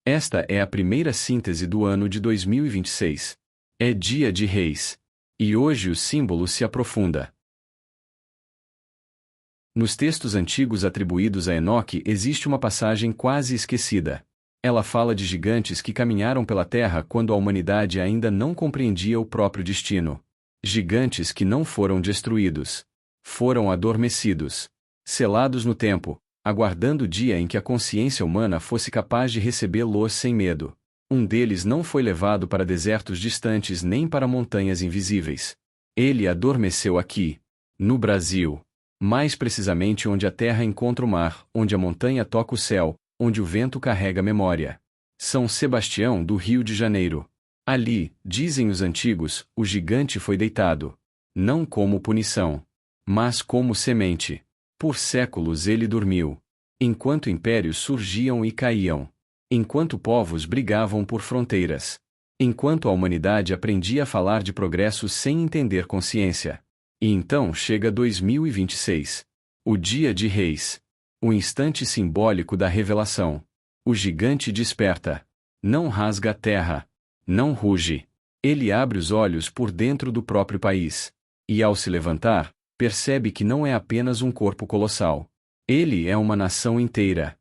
Esta é a primeira síntese do ano de 2026. É dia de Reis. E hoje o símbolo se aprofunda. Nos textos antigos atribuídos a Enoque existe uma passagem quase esquecida. Ela fala de gigantes que caminharam pela terra quando a humanidade ainda não compreendia o próprio destino. Gigantes que não foram destruídos. Foram adormecidos. Selados no tempo, aguardando o dia em que a consciência humana fosse capaz de recebê-los sem medo. Um deles não foi levado para desertos distantes nem para montanhas invisíveis. Ele adormeceu aqui, no Brasil. Mais precisamente onde a terra encontra o mar, onde a montanha toca o céu, onde o vento carrega a memória. São Sebastião do Rio de Janeiro. Ali, dizem os antigos, o gigante foi deitado. Não como punição, mas como semente. Por séculos ele dormiu. Enquanto impérios surgiam e caíam. Enquanto povos brigavam por fronteiras. Enquanto a humanidade aprendia a falar de progresso sem entender consciência. E então chega 2026. O dia de Reis. O instante simbólico da revelação. O gigante desperta. Não rasga a terra. Não ruge. Ele abre os olhos por dentro do próprio país. E ao se levantar, percebe que não é apenas um corpo colossal. Ele é uma nação inteira.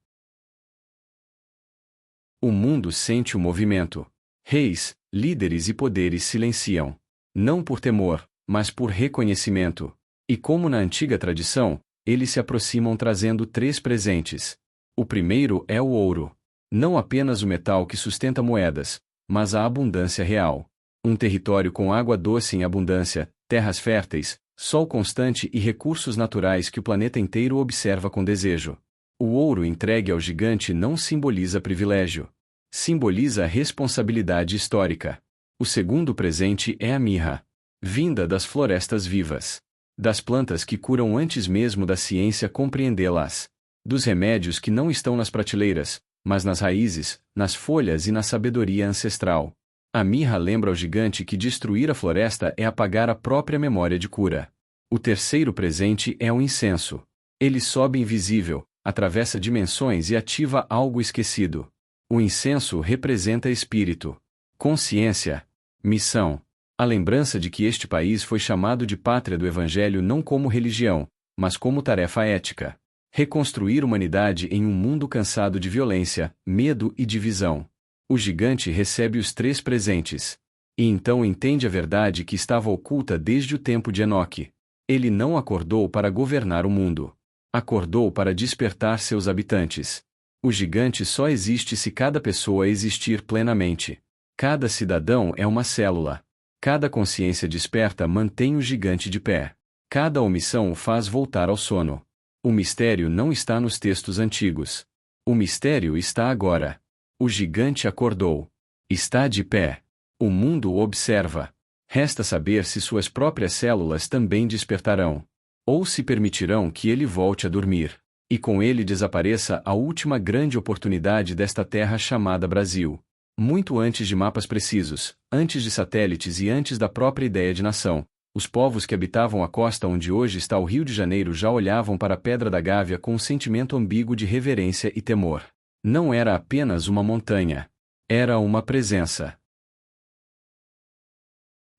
O mundo sente o movimento. Reis, líderes e poderes silenciam. Não por temor, mas por reconhecimento. E como na antiga tradição, eles se aproximam trazendo 3 presentes. O primeiro é o ouro. Não apenas o metal que sustenta moedas, mas a abundância real. Um território com água doce em abundância, terras férteis, sol constante e recursos naturais que o planeta inteiro observa com desejo. O ouro entregue ao gigante não simboliza privilégio. Simboliza responsabilidade histórica. O segundo presente é a mirra. Vinda das florestas vivas. Das plantas que curam antes mesmo da ciência compreendê-las. Dos remédios que não estão nas prateleiras, mas nas raízes, nas folhas e na sabedoria ancestral. A mirra lembra ao gigante que destruir a floresta é apagar a própria memória de cura. O terceiro presente é o incenso. Ele sobe invisível, atravessa dimensões e ativa algo esquecido. O incenso representa espírito, consciência, missão. A lembrança de que este país foi chamado de pátria do Evangelho não como religião, mas como tarefa ética. Reconstruir humanidade em um mundo cansado de violência, medo e divisão. O gigante recebe os 3 presentes. E então entende a verdade que estava oculta desde o tempo de Enoque. Ele não acordou para governar o mundo. Acordou para despertar seus habitantes. O gigante só existe se cada pessoa existir plenamente. Cada cidadão é uma célula. Cada consciência desperta mantém o gigante de pé. Cada omissão o faz voltar ao sono. O mistério não está nos textos antigos. O mistério está agora. O gigante acordou. Está de pé. O mundo o observa. Resta saber se suas próprias células também despertarão. Ou se permitirão que ele volte a dormir. E com ele desapareça a última grande oportunidade desta terra chamada Brasil. Muito antes de mapas precisos, antes de satélites e antes da própria ideia de nação, os povos que habitavam a costa onde hoje está o Rio de Janeiro já olhavam para a Pedra da Gávea com um sentimento ambíguo de reverência e temor. Não era apenas uma montanha. Era uma presença.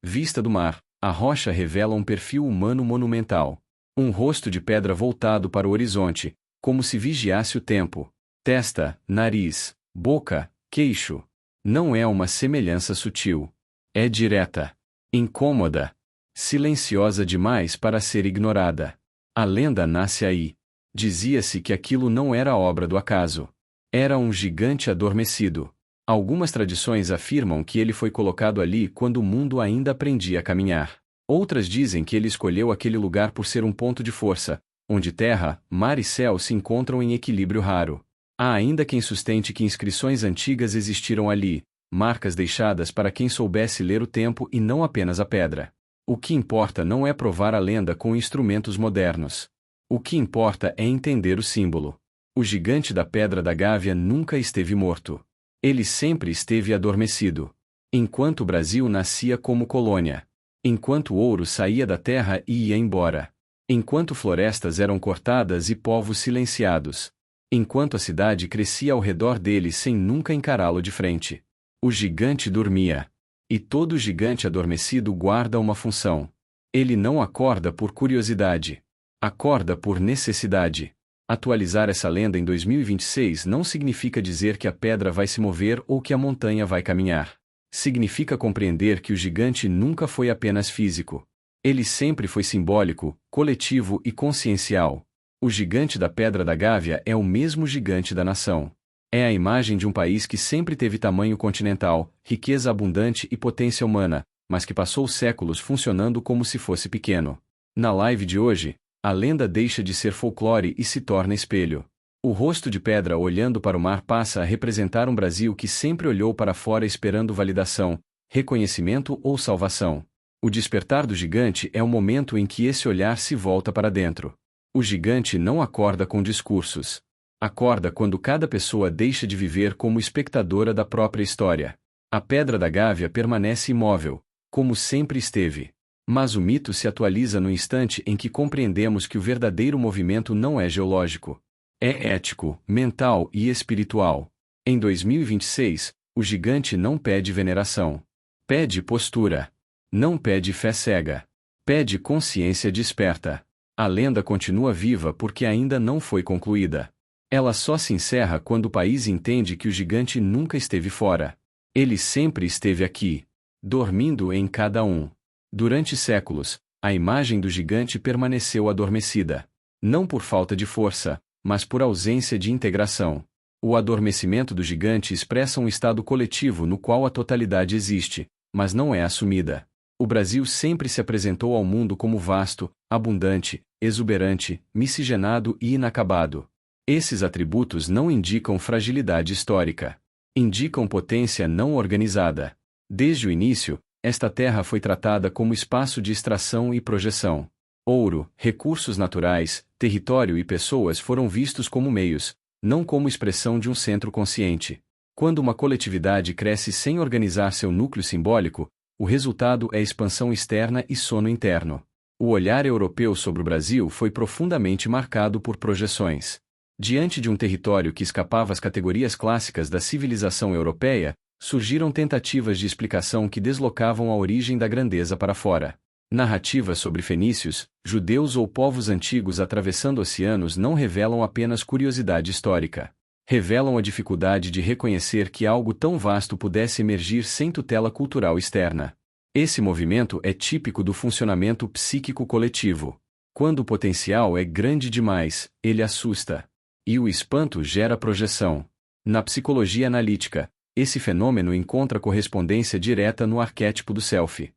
Vista do mar, a rocha revela um perfil humano monumental. Um rosto de pedra voltado para o horizonte, como se vigiasse o tempo. Testa, nariz, boca, queixo. Não é uma semelhança sutil. É direta. Incômoda. Silenciosa demais para ser ignorada. A lenda nasce aí. Dizia-se que aquilo não era obra do acaso. Era um gigante adormecido. Algumas tradições afirmam que ele foi colocado ali quando o mundo ainda aprendia a caminhar. Outras dizem que ele escolheu aquele lugar por ser um ponto de força, onde terra, mar e céu se encontram em equilíbrio raro. Há ainda quem sustente que inscrições antigas existiram ali, marcas deixadas para quem soubesse ler o tempo e não apenas a pedra. O que importa não é provar a lenda com instrumentos modernos. O que importa é entender o símbolo. O gigante da Pedra da Gávea nunca esteve morto. Ele sempre esteve adormecido. Enquanto o Brasil nascia como colônia. Enquanto o ouro saía da terra e ia embora. Enquanto florestas eram cortadas e povos silenciados. enquanto a cidade crescia ao redor dele sem nunca encará-lo de frente. O gigante dormia. E todo gigante adormecido guarda uma função. Ele não acorda por curiosidade. Acorda por necessidade. Atualizar essa lenda em 2026 não significa dizer que a pedra vai se mover ou que a montanha vai caminhar. Significa compreender que o gigante nunca foi apenas físico. Ele sempre foi simbólico, coletivo e consciencial. O gigante da Pedra da Gávea é o mesmo gigante da nação. É a imagem de um país que sempre teve tamanho continental, riqueza abundante e potência humana, mas que passou séculos funcionando como se fosse pequeno. Na live de hoje, a lenda deixa de ser folclore e se torna espelho. O rosto de pedra olhando para o mar passa a representar um Brasil que sempre olhou para fora esperando validação, reconhecimento ou salvação. O despertar do gigante é o momento em que esse olhar se volta para dentro. O gigante não acorda com discursos. Acorda quando cada pessoa deixa de viver como espectadora da própria história. A Pedra da Gávea permanece imóvel, como sempre esteve. Mas o mito se atualiza no instante em que compreendemos que o verdadeiro movimento não é geológico. É ético, mental e espiritual. Em 2026, o gigante não pede veneração. Pede postura. Não pede fé cega. Pede consciência desperta. A lenda continua viva porque ainda não foi concluída. Ela só se encerra quando o país entende que o gigante nunca esteve fora. Ele sempre esteve aqui, dormindo em cada um. Durante séculos, a imagem do gigante permaneceu adormecida. Não por falta de força, mas por ausência de integração. O adormecimento do gigante expressa um estado coletivo no qual a totalidade existe, mas não é assumida. O Brasil sempre se apresentou ao mundo como vasto, abundante, exuberante, miscigenado e inacabado. Esses atributos não indicam fragilidade histórica. Indicam potência não organizada. Desde o início, esta terra foi tratada como espaço de extração e projeção. Ouro, recursos naturais, território e pessoas foram vistos como meios, não como expressão de um centro consciente. Quando uma coletividade cresce sem organizar seu núcleo simbólico, o resultado é expansão externa e sono interno. O olhar europeu sobre o Brasil foi profundamente marcado por projeções. Diante de um território que escapava às categorias clássicas da civilização europeia, surgiram tentativas de explicação que deslocavam a origem da grandeza para fora. Narrativas sobre fenícios, judeus ou povos antigos atravessando oceanos não revelam apenas curiosidade histórica. Revelam a dificuldade de reconhecer que algo tão vasto pudesse emergir sem tutela cultural externa. Esse movimento é típico do funcionamento psíquico coletivo. Quando o potencial é grande demais, ele assusta. E o espanto gera projeção. Na psicologia analítica, esse fenômeno encontra correspondência direta no arquétipo do self.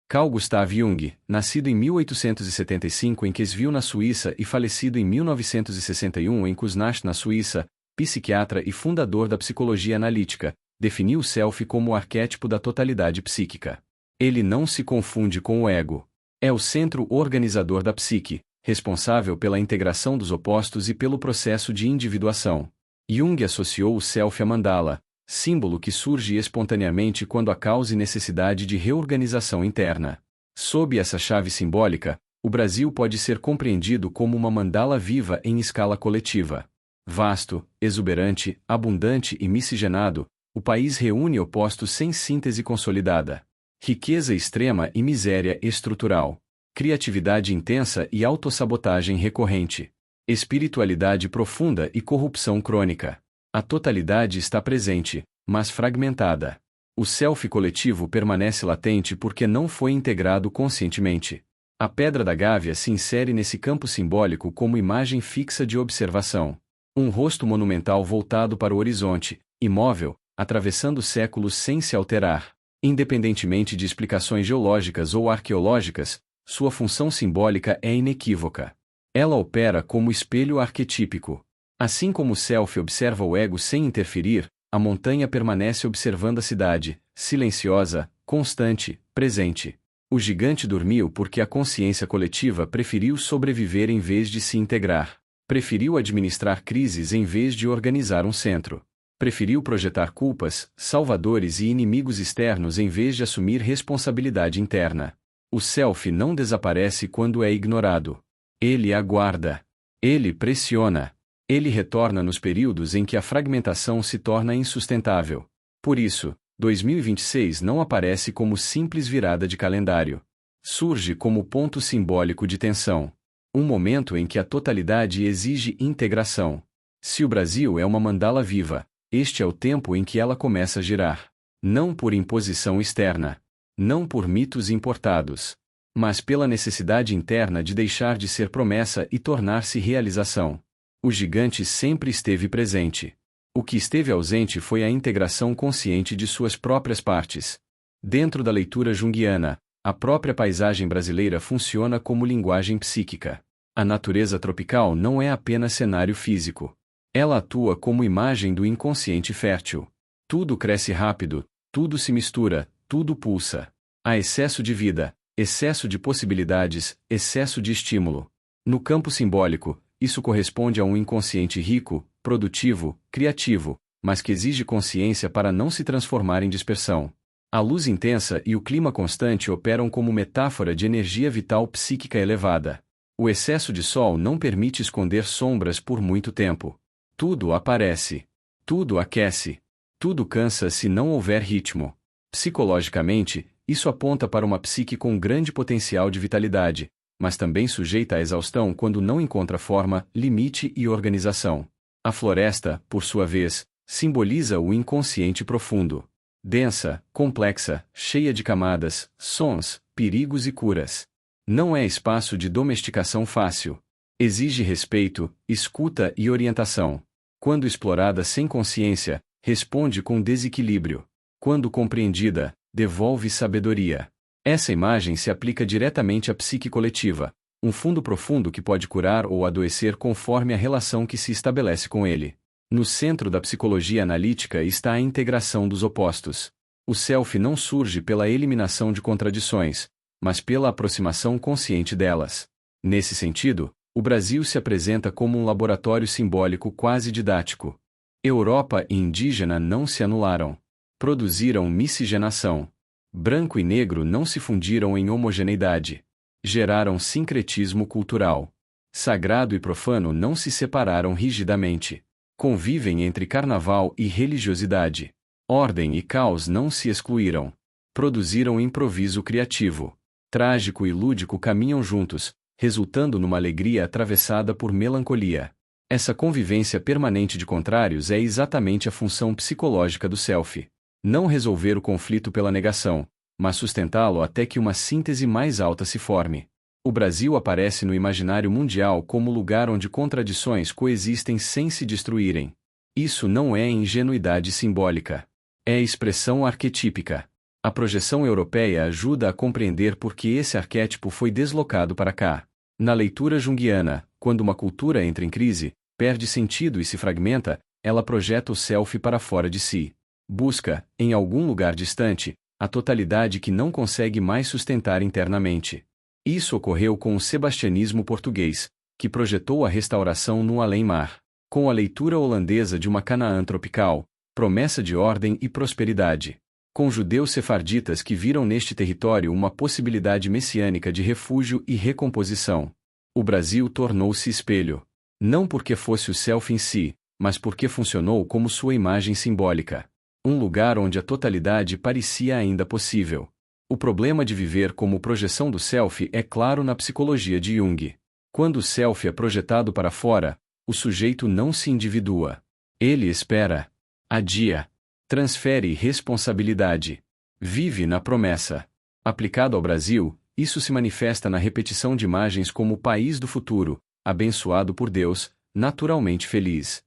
Carl Gustav Jung, nascido em 1875 em Queensville, na Suíça e falecido em 1961 em Kuznach, na Suíça, psiquiatra e fundador da psicologia analítica, definiu o self como o arquétipo da totalidade psíquica. Ele não se confunde com o ego. É o centro organizador da psique, responsável pela integração dos opostos e pelo processo de individuação. Jung associou o self a mandala, símbolo que surge espontaneamente quando há causa e necessidade de reorganização interna. Sob essa chave simbólica, o Brasil pode ser compreendido como uma mandala viva em escala coletiva. Vasto, exuberante, abundante e miscigenado, o país reúne opostos sem síntese consolidada. Riqueza extrema e miséria estrutural. Criatividade intensa e autossabotagem recorrente. Espiritualidade profunda e corrupção crônica. A totalidade está presente, mas fragmentada. O self coletivo permanece latente porque não foi integrado conscientemente. A Pedra da Gávea se insere nesse campo simbólico como imagem fixa de observação. Um rosto monumental voltado para o horizonte, imóvel, atravessando séculos sem se alterar. Independentemente de explicações geológicas ou arqueológicas, sua função simbólica é inequívoca. Ela opera como espelho arquetípico. Assim como o self observa o ego sem interferir, a montanha permanece observando a cidade, silenciosa, constante, presente. O gigante dormiu porque a consciência coletiva preferiu sobreviver em vez de se integrar. Preferiu administrar crises em vez de organizar um centro. Preferiu projetar culpas, salvadores e inimigos externos em vez de assumir responsabilidade interna. O self não desaparece quando é ignorado. Ele aguarda. Ele pressiona. Ele retorna nos períodos em que a fragmentação se torna insustentável. Por isso, 2026 não aparece como simples virada de calendário. Surge como ponto simbólico de tensão. Um momento em que a totalidade exige integração. Se o Brasil é uma mandala viva, este é o tempo em que ela começa a girar. Não por imposição externa. Não por mitos importados. Mas pela necessidade interna de deixar de ser promessa e tornar-se realização. O gigante sempre esteve presente. O que esteve ausente foi a integração consciente de suas próprias partes. Dentro da leitura junguiana, a própria paisagem brasileira funciona como linguagem psíquica. A natureza tropical não é apenas cenário físico. Ela atua como imagem do inconsciente fértil. Tudo cresce rápido, tudo se mistura, tudo pulsa. Há excesso de vida, excesso de possibilidades, excesso de estímulo. No campo simbólico, isso corresponde a um inconsciente rico, produtivo, criativo, mas que exige consciência para não se transformar em dispersão. A luz intensa e o clima constante operam como metáfora de energia vital psíquica elevada. O excesso de sol não permite esconder sombras por muito tempo. Tudo aparece. Tudo aquece. Tudo cansa se não houver ritmo. Psicologicamente, isso aponta para uma psique com grande potencial de vitalidade, mas também sujeita à exaustão quando não encontra forma, limite e organização. A floresta, por sua vez, simboliza o inconsciente profundo. Densa, complexa, cheia de camadas, sons, perigos e curas. Não é espaço de domesticação fácil. Exige respeito, escuta e orientação. Quando explorada sem consciência, responde com desequilíbrio. Quando compreendida, devolve sabedoria. Essa imagem se aplica diretamente à psique coletiva, um fundo profundo que pode curar ou adoecer conforme a relação que se estabelece com ele. No centro da psicologia analítica está a integração dos opostos. O self não surge pela eliminação de contradições, mas pela aproximação consciente delas. Nesse sentido, o Brasil se apresenta como um laboratório simbólico quase didático. Europa e indígena não se anularam. Produziram miscigenação. Branco e negro não se fundiram em homogeneidade. Geraram sincretismo cultural. Sagrado e profano não se separaram rigidamente. Convivem entre carnaval e religiosidade. Ordem e caos não se excluíram. Produziram improviso criativo. Trágico e lúdico caminham juntos, resultando numa alegria atravessada por melancolia. Essa convivência permanente de contrários é exatamente a função psicológica do self. Não resolver o conflito pela negação, mas sustentá-lo até que uma síntese mais alta se forme. O Brasil aparece no imaginário mundial como lugar onde contradições coexistem sem se destruírem. Isso não é ingenuidade simbólica. É expressão arquetípica. A projeção europeia ajuda a compreender por que esse arquétipo foi deslocado para cá. Na leitura junguiana, quando uma cultura entra em crise, perde sentido e se fragmenta, ela projeta o self para fora de si. Busca, em algum lugar distante, a totalidade que não consegue mais sustentar internamente. Isso ocorreu com o sebastianismo português, que projetou a restauração no além-mar. Com a leitura holandesa de uma Canaã tropical, promessa de ordem e prosperidade. Com judeus sefarditas que viram neste território uma possibilidade messiânica de refúgio e recomposição. O Brasil tornou-se espelho. Não porque fosse o self em si, mas porque funcionou como sua imagem simbólica. Um lugar onde a totalidade parecia ainda possível. O problema de viver como projeção do self é claro na psicologia de Jung. Quando o self é projetado para fora, o sujeito não se individua. Ele espera. Adia. Transfere responsabilidade. Vive na promessa. Aplicado ao Brasil, isso se manifesta na repetição de imagens como o país do futuro, abençoado por Deus, naturalmente feliz.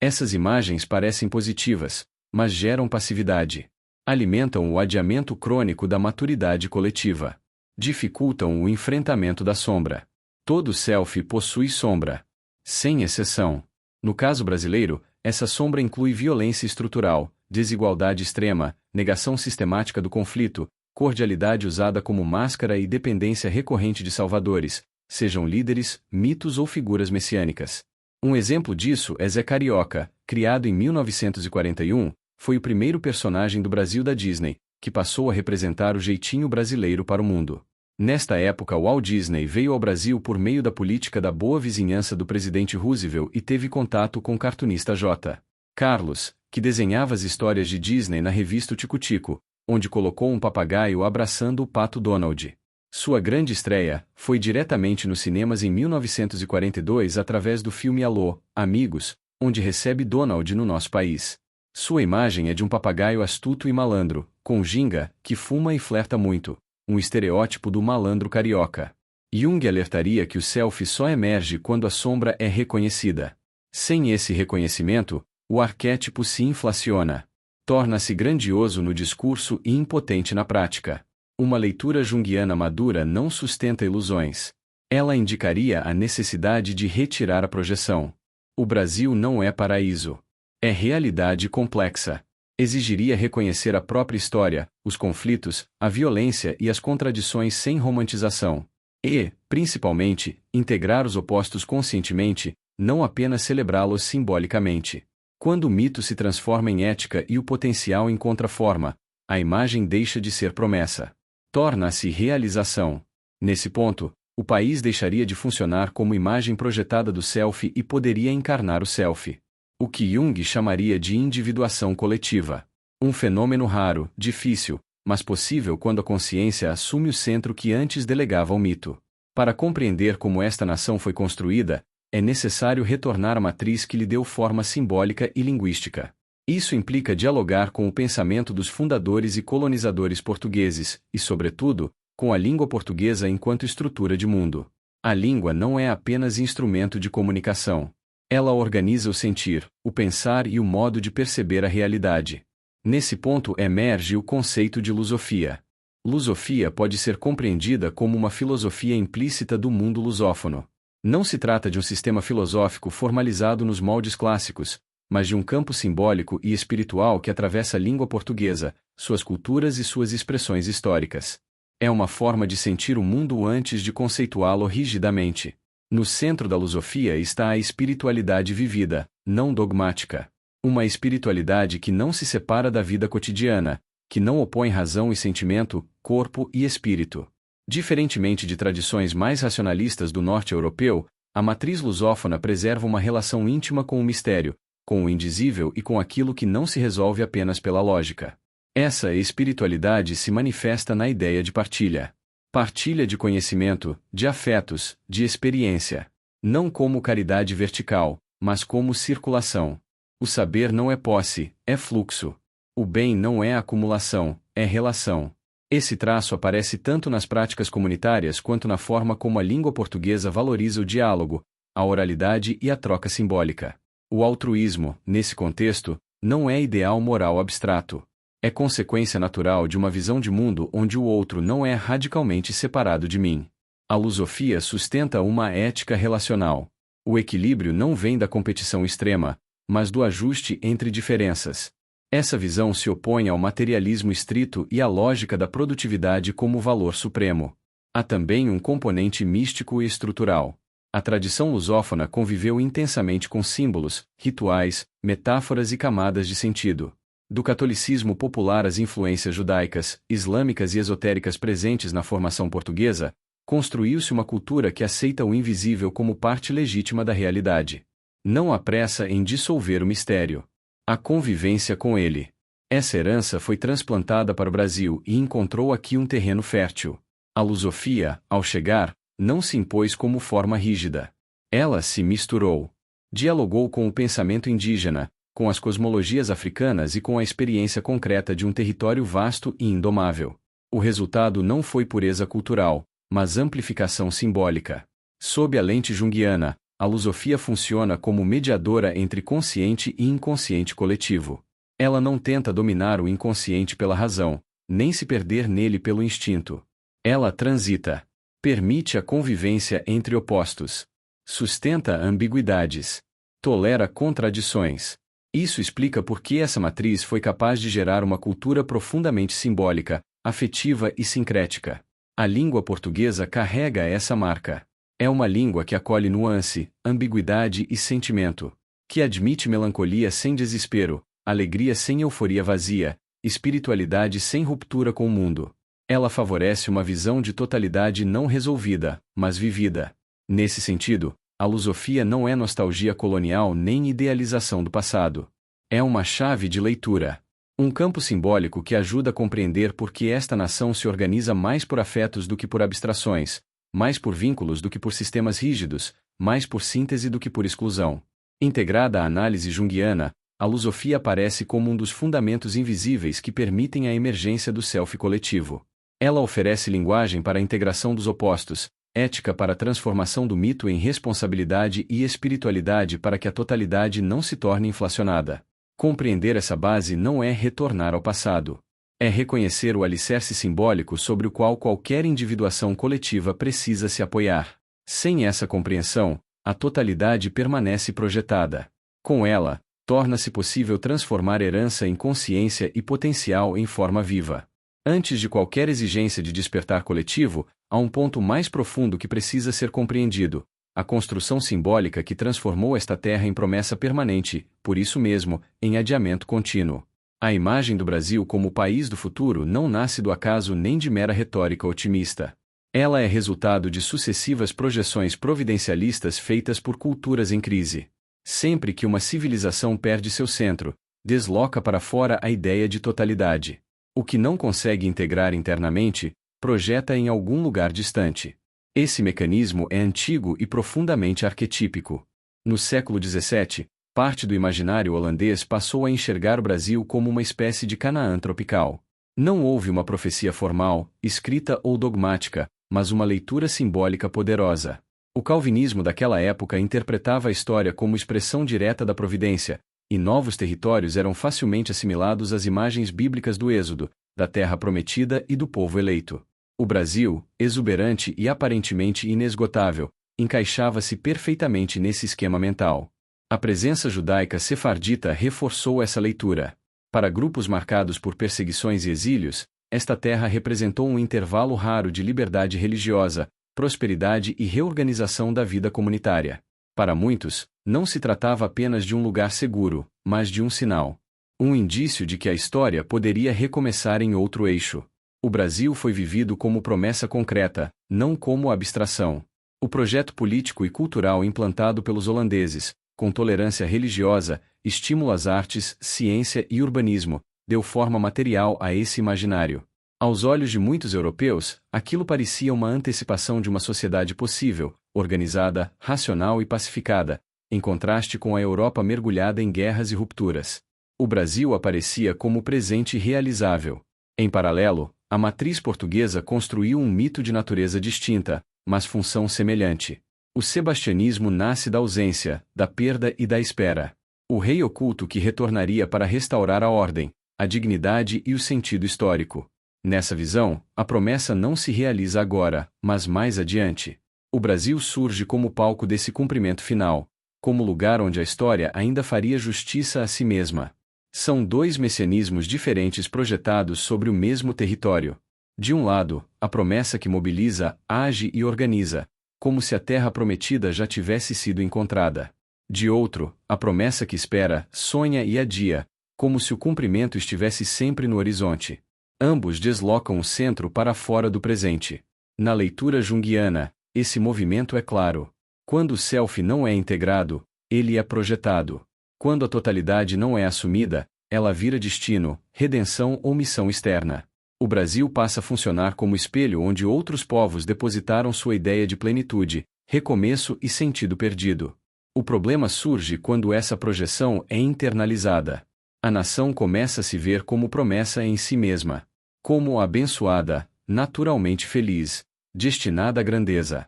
Essas imagens parecem positivas, mas geram passividade. Alimentam o adiamento crônico da maturidade coletiva. Dificultam o enfrentamento da sombra. Todo self possui sombra. Sem exceção. No caso brasileiro, essa sombra inclui violência estrutural, desigualdade extrema, negação sistemática do conflito, cordialidade usada como máscara e dependência recorrente de salvadores, sejam líderes, mitos ou figuras messiânicas. Um exemplo disso é Zé Carioca, criado em 1941, foi o primeiro personagem do Brasil da Disney, que passou a representar o jeitinho brasileiro para o mundo. Nesta época, Walt Disney veio ao Brasil por meio da política da boa vizinhança do presidente Roosevelt e teve contato com o cartunista J. Carlos, que desenhava as histórias de Disney na revista Tico-Tico, onde colocou um papagaio abraçando o pato Donald. Sua grande estreia foi diretamente nos cinemas em 1942 através do filme Alô, Amigos, onde recebe Donald no nosso país. Sua imagem é de um papagaio astuto e malandro, com ginga, que fuma e flerta muito, um estereótipo do malandro carioca. Jung alertaria que o selfie só emerge quando a sombra é reconhecida. Sem esse reconhecimento, o arquétipo se inflaciona. Torna-se grandioso no discurso e impotente na prática. Uma leitura junguiana madura não sustenta ilusões. Ela indicaria a necessidade de retirar a projeção. O Brasil não é paraíso. É realidade complexa. Exigiria reconhecer a própria história, os conflitos, a violência e as contradições sem romantização. E, principalmente, integrar os opostos conscientemente, não apenas celebrá-los simbolicamente. Quando o mito se transforma em ética e o potencial encontra forma, a imagem deixa de ser promessa. Torna-se realização. Nesse ponto, o país deixaria de funcionar como imagem projetada do selfie e poderia encarnar o selfie. O que Jung chamaria de individuação coletiva. Um fenômeno raro, difícil, mas possível quando a consciência assume o centro que antes delegava ao mito. Para compreender como esta nação foi construída, é necessário retornar à matriz que lhe deu forma simbólica e linguística. Isso implica dialogar com o pensamento dos fundadores e colonizadores portugueses, e, sobretudo, com a língua portuguesa enquanto estrutura de mundo. A língua não é apenas instrumento de comunicação. Ela organiza o sentir, o pensar e o modo de perceber a realidade. Nesse ponto emerge o conceito de lusofia. Lusofia pode ser compreendida como uma filosofia implícita do mundo lusófono. Não se trata de um sistema filosófico formalizado nos moldes clássicos, mas de um campo simbólico e espiritual que atravessa a língua portuguesa, suas culturas e suas expressões históricas. É uma forma de sentir o mundo antes de conceituá-lo rigidamente. No centro da lusofia está a espiritualidade vivida, não dogmática. Uma espiritualidade que não se separa da vida cotidiana, que não opõe razão e sentimento, corpo e espírito. Diferentemente de tradições mais racionalistas do norte europeu, a matriz lusófona preserva uma relação íntima com o mistério, com o indizível e com aquilo que não se resolve apenas pela lógica. Essa espiritualidade se manifesta na ideia de partilha. Partilha de conhecimento, de afetos, de experiência. Não como caridade vertical, mas como circulação. O saber não é posse, é fluxo. O bem não é acumulação, é relação. Esse traço aparece tanto nas práticas comunitárias quanto na forma como a língua portuguesa valoriza o diálogo, a oralidade e a troca simbólica. O altruísmo, nesse contexto, não é ideal moral abstrato. É consequência natural de uma visão de mundo onde o outro não é radicalmente separado de mim. A lusofia sustenta uma ética relacional. O equilíbrio não vem da competição extrema, mas do ajuste entre diferenças. Essa visão se opõe ao materialismo estrito e à lógica da produtividade como valor supremo. Há também um componente místico e estrutural. A tradição lusófona conviveu intensamente com símbolos, rituais, metáforas e camadas de sentido. Do catolicismo popular às influências judaicas, islâmicas e esotéricas presentes na formação portuguesa, construiu-se uma cultura que aceita o invisível como parte legítima da realidade. Não há pressa em dissolver o mistério. A convivência com ele. Essa herança foi transplantada para o Brasil e encontrou aqui um terreno fértil. A lusofia, ao chegar, não se impôs como forma rígida. Ela se misturou. Dialogou com o pensamento indígena, com as cosmologias africanas e com a experiência concreta de um território vasto e indomável. O resultado não foi pureza cultural, mas amplificação simbólica. Sob a lente junguiana, a lusofia funciona como mediadora entre consciente e inconsciente coletivo. Ela não tenta dominar o inconsciente pela razão, nem se perder nele pelo instinto. Ela transita. Permite a convivência entre opostos. Sustenta ambiguidades. Tolera contradições. Isso explica por que essa matriz foi capaz de gerar uma cultura profundamente simbólica, afetiva e sincrética. A língua portuguesa carrega essa marca. É uma língua que acolhe nuance, ambiguidade e sentimento, que admite melancolia sem desespero, alegria sem euforia vazia, espiritualidade sem ruptura com o mundo. Ela favorece uma visão de totalidade não resolvida, mas vivida. Nesse sentido, a lusofia não é nostalgia colonial nem idealização do passado. É uma chave de leitura. Um campo simbólico que ajuda a compreender por que esta nação se organiza mais por afetos do que por abstrações, mais por vínculos do que por sistemas rígidos, mais por síntese do que por exclusão. Integrada à análise junguiana, a lusofia aparece como um dos fundamentos invisíveis que permitem a emergência do self coletivo. Ela oferece linguagem para a integração dos opostos, ética para a transformação do mito em responsabilidade e espiritualidade para que a totalidade não se torne inflacionada. Compreender essa base não é retornar ao passado. É reconhecer o alicerce simbólico sobre o qual qualquer individuação coletiva precisa se apoiar. Sem essa compreensão, a totalidade permanece projetada. Com ela, torna-se possível transformar herança em consciência e potencial em forma viva. Antes de qualquer exigência de despertar coletivo, há um ponto mais profundo que precisa ser compreendido: a construção simbólica que transformou esta terra em promessa permanente, por isso mesmo, em adiamento contínuo. A imagem do Brasil como o país do futuro não nasce do acaso nem de mera retórica otimista. Ela é resultado de sucessivas projeções providencialistas feitas por culturas em crise. Sempre que uma civilização perde seu centro, desloca para fora a ideia de totalidade. O que não consegue integrar internamente, projeta em algum lugar distante. Esse mecanismo é antigo e profundamente arquetípico. No século XVII, parte do imaginário holandês passou a enxergar o Brasil como uma espécie de Canaã tropical. Não houve uma profecia formal, escrita ou dogmática, mas uma leitura simbólica poderosa. O calvinismo daquela época interpretava a história como expressão direta da providência, e novos territórios eram facilmente assimilados às imagens bíblicas do Êxodo, da terra prometida e do povo eleito. O Brasil, exuberante e aparentemente inesgotável, encaixava-se perfeitamente nesse esquema mental. A presença judaica sefardita reforçou essa leitura. Para grupos marcados por perseguições e exílios, esta terra representou um intervalo raro de liberdade religiosa, prosperidade e reorganização da vida comunitária. Para muitos, não se tratava apenas de um lugar seguro, mas de um sinal. Um indício de que a história poderia recomeçar em outro eixo. O Brasil foi vivido como promessa concreta, não como abstração. O projeto político e cultural implantado pelos holandeses, com tolerância religiosa, estímulo às artes, ciência e urbanismo, deu forma material a esse imaginário. Aos olhos de muitos europeus, aquilo parecia uma antecipação de uma sociedade possível, organizada, racional e pacificada, em contraste com a Europa mergulhada em guerras e rupturas. O Brasil aparecia como presente realizável. Em paralelo, a matriz portuguesa construiu um mito de natureza distinta, mas função semelhante. O sebastianismo nasce da ausência, da perda e da espera. O rei oculto que retornaria para restaurar a ordem, a dignidade e o sentido histórico. Nessa visão, a promessa não se realiza agora, mas mais adiante. O Brasil surge como palco desse cumprimento final, como lugar onde a história ainda faria justiça a si mesma. São dois messianismos diferentes projetados sobre o mesmo território. De um lado, a promessa que mobiliza, age e organiza, como se a terra prometida já tivesse sido encontrada. De outro, a promessa que espera, sonha e adia, como se o cumprimento estivesse sempre no horizonte. Ambos deslocam o centro para fora do presente. Na leitura junguiana, esse movimento é claro. Quando o self não é integrado, ele é projetado. Quando a totalidade não é assumida, ela vira destino, redenção ou missão externa. O Brasil passa a funcionar como espelho onde outros povos depositaram sua ideia de plenitude, recomeço e sentido perdido. O problema surge quando essa projeção é internalizada. A nação começa a se ver como promessa em si mesma. Como abençoada, naturalmente feliz, destinada à grandeza.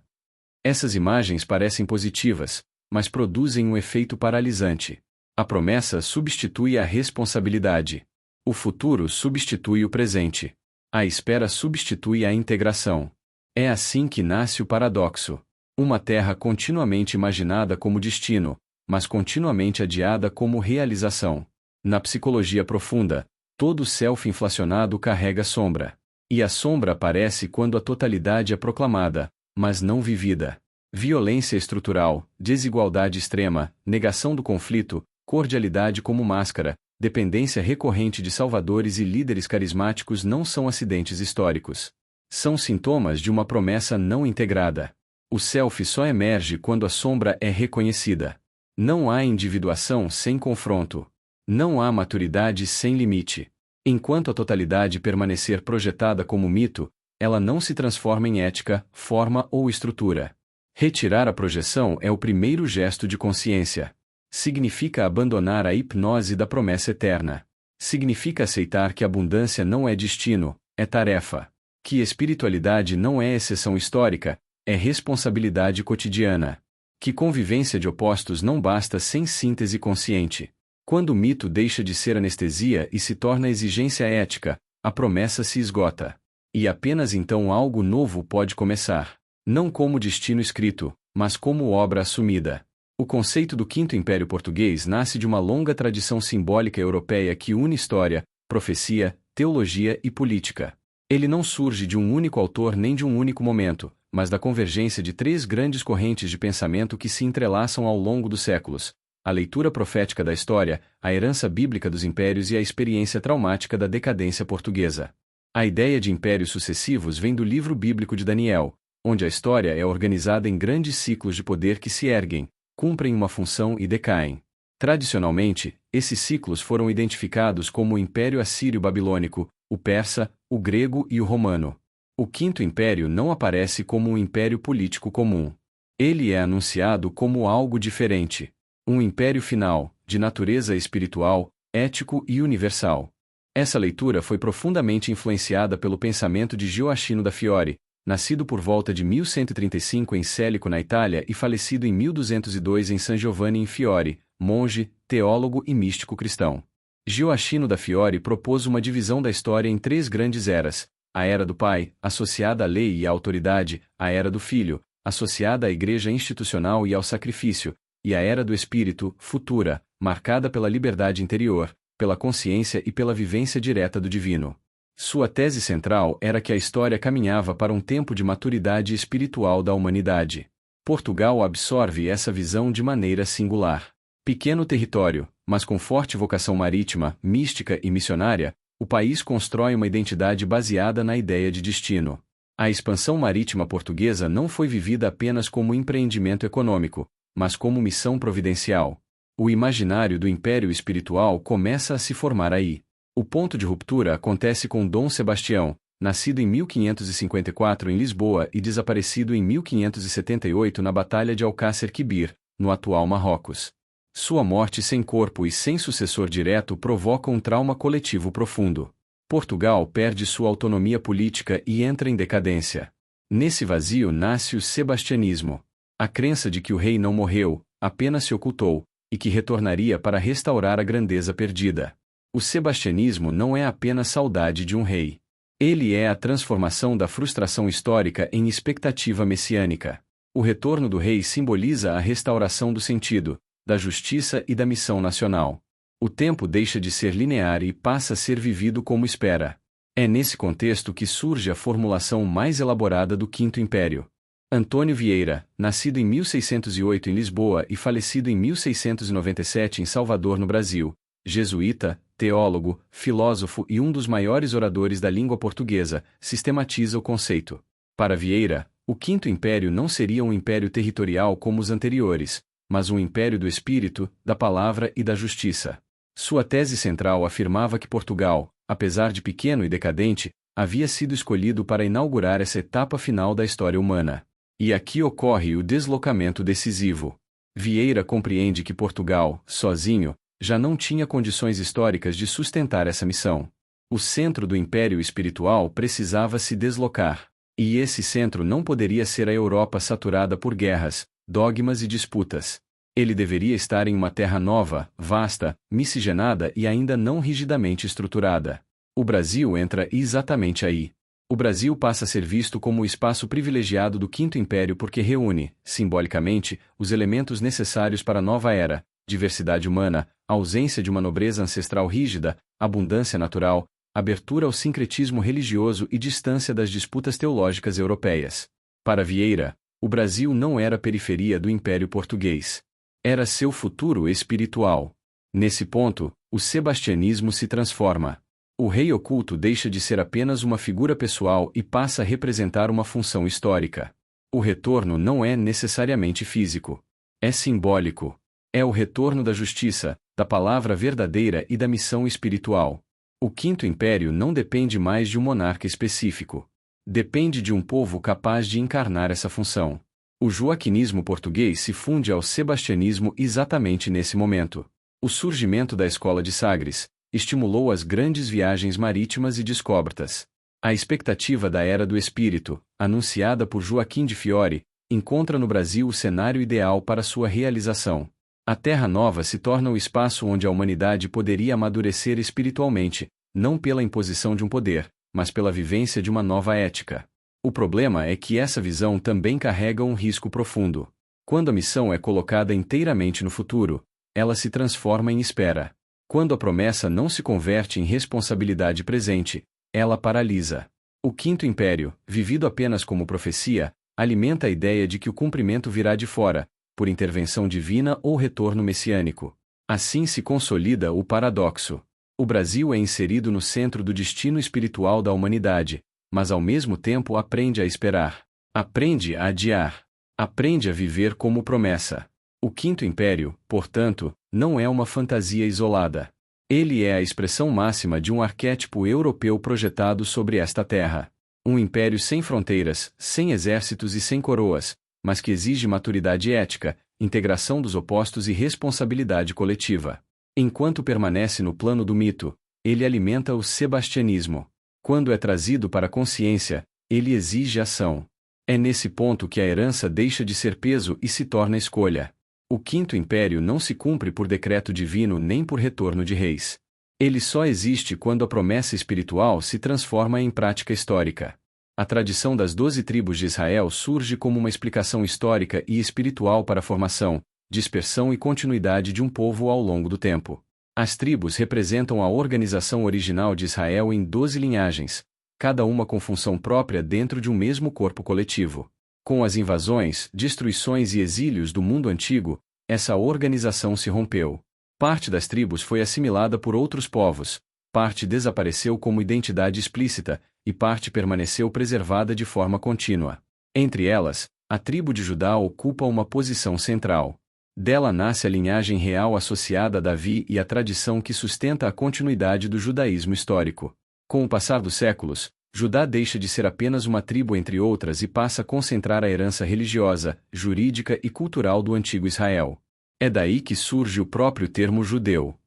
Essas imagens parecem positivas, mas produzem um efeito paralisante. A promessa substitui a responsabilidade. O futuro substitui o presente. A espera substitui a integração. É assim que nasce o paradoxo. Uma terra continuamente imaginada como destino, mas continuamente adiada como realização. Na psicologia profunda, todo self inflacionado carrega sombra. E a sombra aparece quando a totalidade é proclamada, mas não vivida. Violência estrutural, desigualdade extrema, negação do conflito, cordialidade como máscara, dependência recorrente de salvadores e líderes carismáticos não são acidentes históricos. São sintomas de uma promessa não integrada. O self só emerge quando a sombra é reconhecida. Não há individuação sem confronto. Não há maturidade sem limite. Enquanto a totalidade permanecer projetada como mito, ela não se transforma em ética, forma ou estrutura. Retirar a projeção é o primeiro gesto de consciência. Significa abandonar a hipnose da promessa eterna. Significa aceitar que abundância não é destino, é tarefa. Que espiritualidade não é exceção histórica, é responsabilidade cotidiana. Que convivência de opostos não basta sem síntese consciente. Quando o mito deixa de ser anestesia e se torna exigência ética, a promessa se esgota. E apenas então algo novo pode começar. Não como destino escrito, mas como obra assumida. O conceito do Quinto Império Português nasce de uma longa tradição simbólica europeia que une história, profecia, teologia e política. Ele não surge de um único autor nem de um único momento, mas da convergência de três grandes correntes de pensamento que se entrelaçam ao longo dos séculos: a leitura profética da história, a herança bíblica dos impérios e a experiência traumática da decadência portuguesa. A ideia de impérios sucessivos vem do livro bíblico de Daniel, onde a história é organizada em grandes ciclos de poder que se erguem, cumprem uma função e decaem. Tradicionalmente, esses ciclos foram identificados como o Império Assírio-Babilônico, o Persa, o Grego e o Romano. O Quinto Império não aparece como um império político comum. Ele é anunciado como algo diferente. Um império final, de natureza espiritual, ético e universal. Essa leitura foi profundamente influenciada pelo pensamento de Gioachino da Fiore, nascido por volta de 1135 em Célico, na Itália, e falecido em 1202 em San Giovanni in Fiore, monge, teólogo e místico cristão. Gioachino da Fiore propôs uma divisão da história em três grandes eras: a era do Pai, associada à lei e à autoridade; a era do Filho, associada à igreja institucional e ao sacrifício; e a era do Espírito, futura, marcada pela liberdade interior, pela consciência e pela vivência direta do divino. Sua tese central era que a história caminhava para um tempo de maturidade espiritual da humanidade. Portugal absorve essa visão de maneira singular. Pequeno território, mas com forte vocação marítima, mística e missionária, o país constrói uma identidade baseada na ideia de destino. A expansão marítima portuguesa não foi vivida apenas como empreendimento econômico, mas como missão providencial. O imaginário do império espiritual começa a se formar aí. O ponto de ruptura acontece com Dom Sebastião, nascido em 1554 em Lisboa e desaparecido em 1578 na Batalha de Alcácer Quibir, no atual Marrocos. Sua morte sem corpo e sem sucessor direto provoca um trauma coletivo profundo. Portugal perde sua autonomia política e entra em decadência. Nesse vazio nasce o sebastianismo. A crença de que o rei não morreu, apenas se ocultou, e que retornaria para restaurar a grandeza perdida. O sebastianismo não é apenas saudade de um rei. Ele é a transformação da frustração histórica em expectativa messiânica. O retorno do rei simboliza a restauração do sentido, da justiça e da missão nacional. O tempo deixa de ser linear e passa a ser vivido como espera. É nesse contexto que surge a formulação mais elaborada do Quinto Império. Antônio Vieira, nascido em 1608 em Lisboa e falecido em 1697 em Salvador, no Brasil, jesuíta, teólogo, filósofo e um dos maiores oradores da língua portuguesa, sistematiza o conceito. Para Vieira, o Quinto Império não seria um império territorial como os anteriores, mas um império do espírito, da palavra e da justiça. Sua tese central afirmava que Portugal, apesar de pequeno e decadente, havia sido escolhido para inaugurar essa etapa final da história humana. E aqui ocorre o deslocamento decisivo. Vieira compreende que Portugal, sozinho, já não tinha condições históricas de sustentar essa missão. O centro do império espiritual precisava se deslocar. E esse centro não poderia ser a Europa saturada por guerras, dogmas e disputas. Ele deveria estar em uma terra nova, vasta, miscigenada e ainda não rigidamente estruturada. O Brasil entra exatamente aí. O Brasil passa a ser visto como o espaço privilegiado do Quinto Império porque reúne, simbolicamente, os elementos necessários para a nova era: diversidade humana, ausência de uma nobreza ancestral rígida, abundância natural, abertura ao sincretismo religioso e distância das disputas teológicas europeias. Para Vieira, o Brasil não era a periferia do Império Português. Era seu futuro espiritual. Nesse ponto, o sebastianismo se transforma. O rei oculto deixa de ser apenas uma figura pessoal e passa a representar uma função histórica. O retorno não é necessariamente físico. É simbólico. É o retorno da justiça, da palavra verdadeira e da missão espiritual. O Quinto Império não depende mais de um monarca específico. Depende de um povo capaz de encarnar essa função. O joaquinismo português se funde ao sebastianismo exatamente nesse momento. O surgimento da Escola de Sagres estimulou as grandes viagens marítimas e descobertas. A expectativa da Era do Espírito, anunciada por Joaquim de Fiore, encontra no Brasil o cenário ideal para sua realização. A Terra Nova se torna o espaço onde a humanidade poderia amadurecer espiritualmente, não pela imposição de um poder, mas pela vivência de uma nova ética. O problema é que essa visão também carrega um risco profundo. Quando a missão é colocada inteiramente no futuro, ela se transforma em espera. Quando a promessa não se converte em responsabilidade presente, ela paralisa. O Quinto Império, vivido apenas como profecia, alimenta a ideia de que o cumprimento virá de fora, por intervenção divina ou retorno messiânico. Assim se consolida o paradoxo. O Brasil é inserido no centro do destino espiritual da humanidade, mas ao mesmo tempo aprende a esperar. Aprende a adiar. Aprende a viver como promessa. O Quinto Império, portanto, não é uma fantasia isolada. Ele é a expressão máxima de um arquétipo europeu projetado sobre esta terra. Um império sem fronteiras, sem exércitos e sem coroas, mas que exige maturidade ética, integração dos opostos e responsabilidade coletiva. Enquanto permanece no plano do mito, ele alimenta o sebastianismo. Quando é trazido para a consciência, ele exige ação. É nesse ponto que a herança deixa de ser peso e se torna escolha. O Quinto Império não se cumpre por decreto divino nem por retorno de reis. Ele só existe quando a promessa espiritual se transforma em prática histórica. A tradição das 12 tribos de Israel surge como uma explicação histórica e espiritual para a formação, dispersão e continuidade de um povo ao longo do tempo. As tribos representam a organização original de Israel em 12 linhagens, cada uma com função própria dentro de um mesmo corpo coletivo. Com as invasões, destruições e exílios do mundo antigo, essa organização se rompeu. Parte das tribos foi assimilada por outros povos, parte desapareceu como identidade explícita, e parte permaneceu preservada de forma contínua. Entre elas, a tribo de Judá ocupa uma posição central. Dela nasce a linhagem real associada a Davi e a tradição que sustenta a continuidade do judaísmo histórico. Com o passar dos séculos, Judá deixa de ser apenas uma tribo entre outras e passa a concentrar a herança religiosa, jurídica e cultural do antigo Israel. É daí que surge o próprio termo judeu.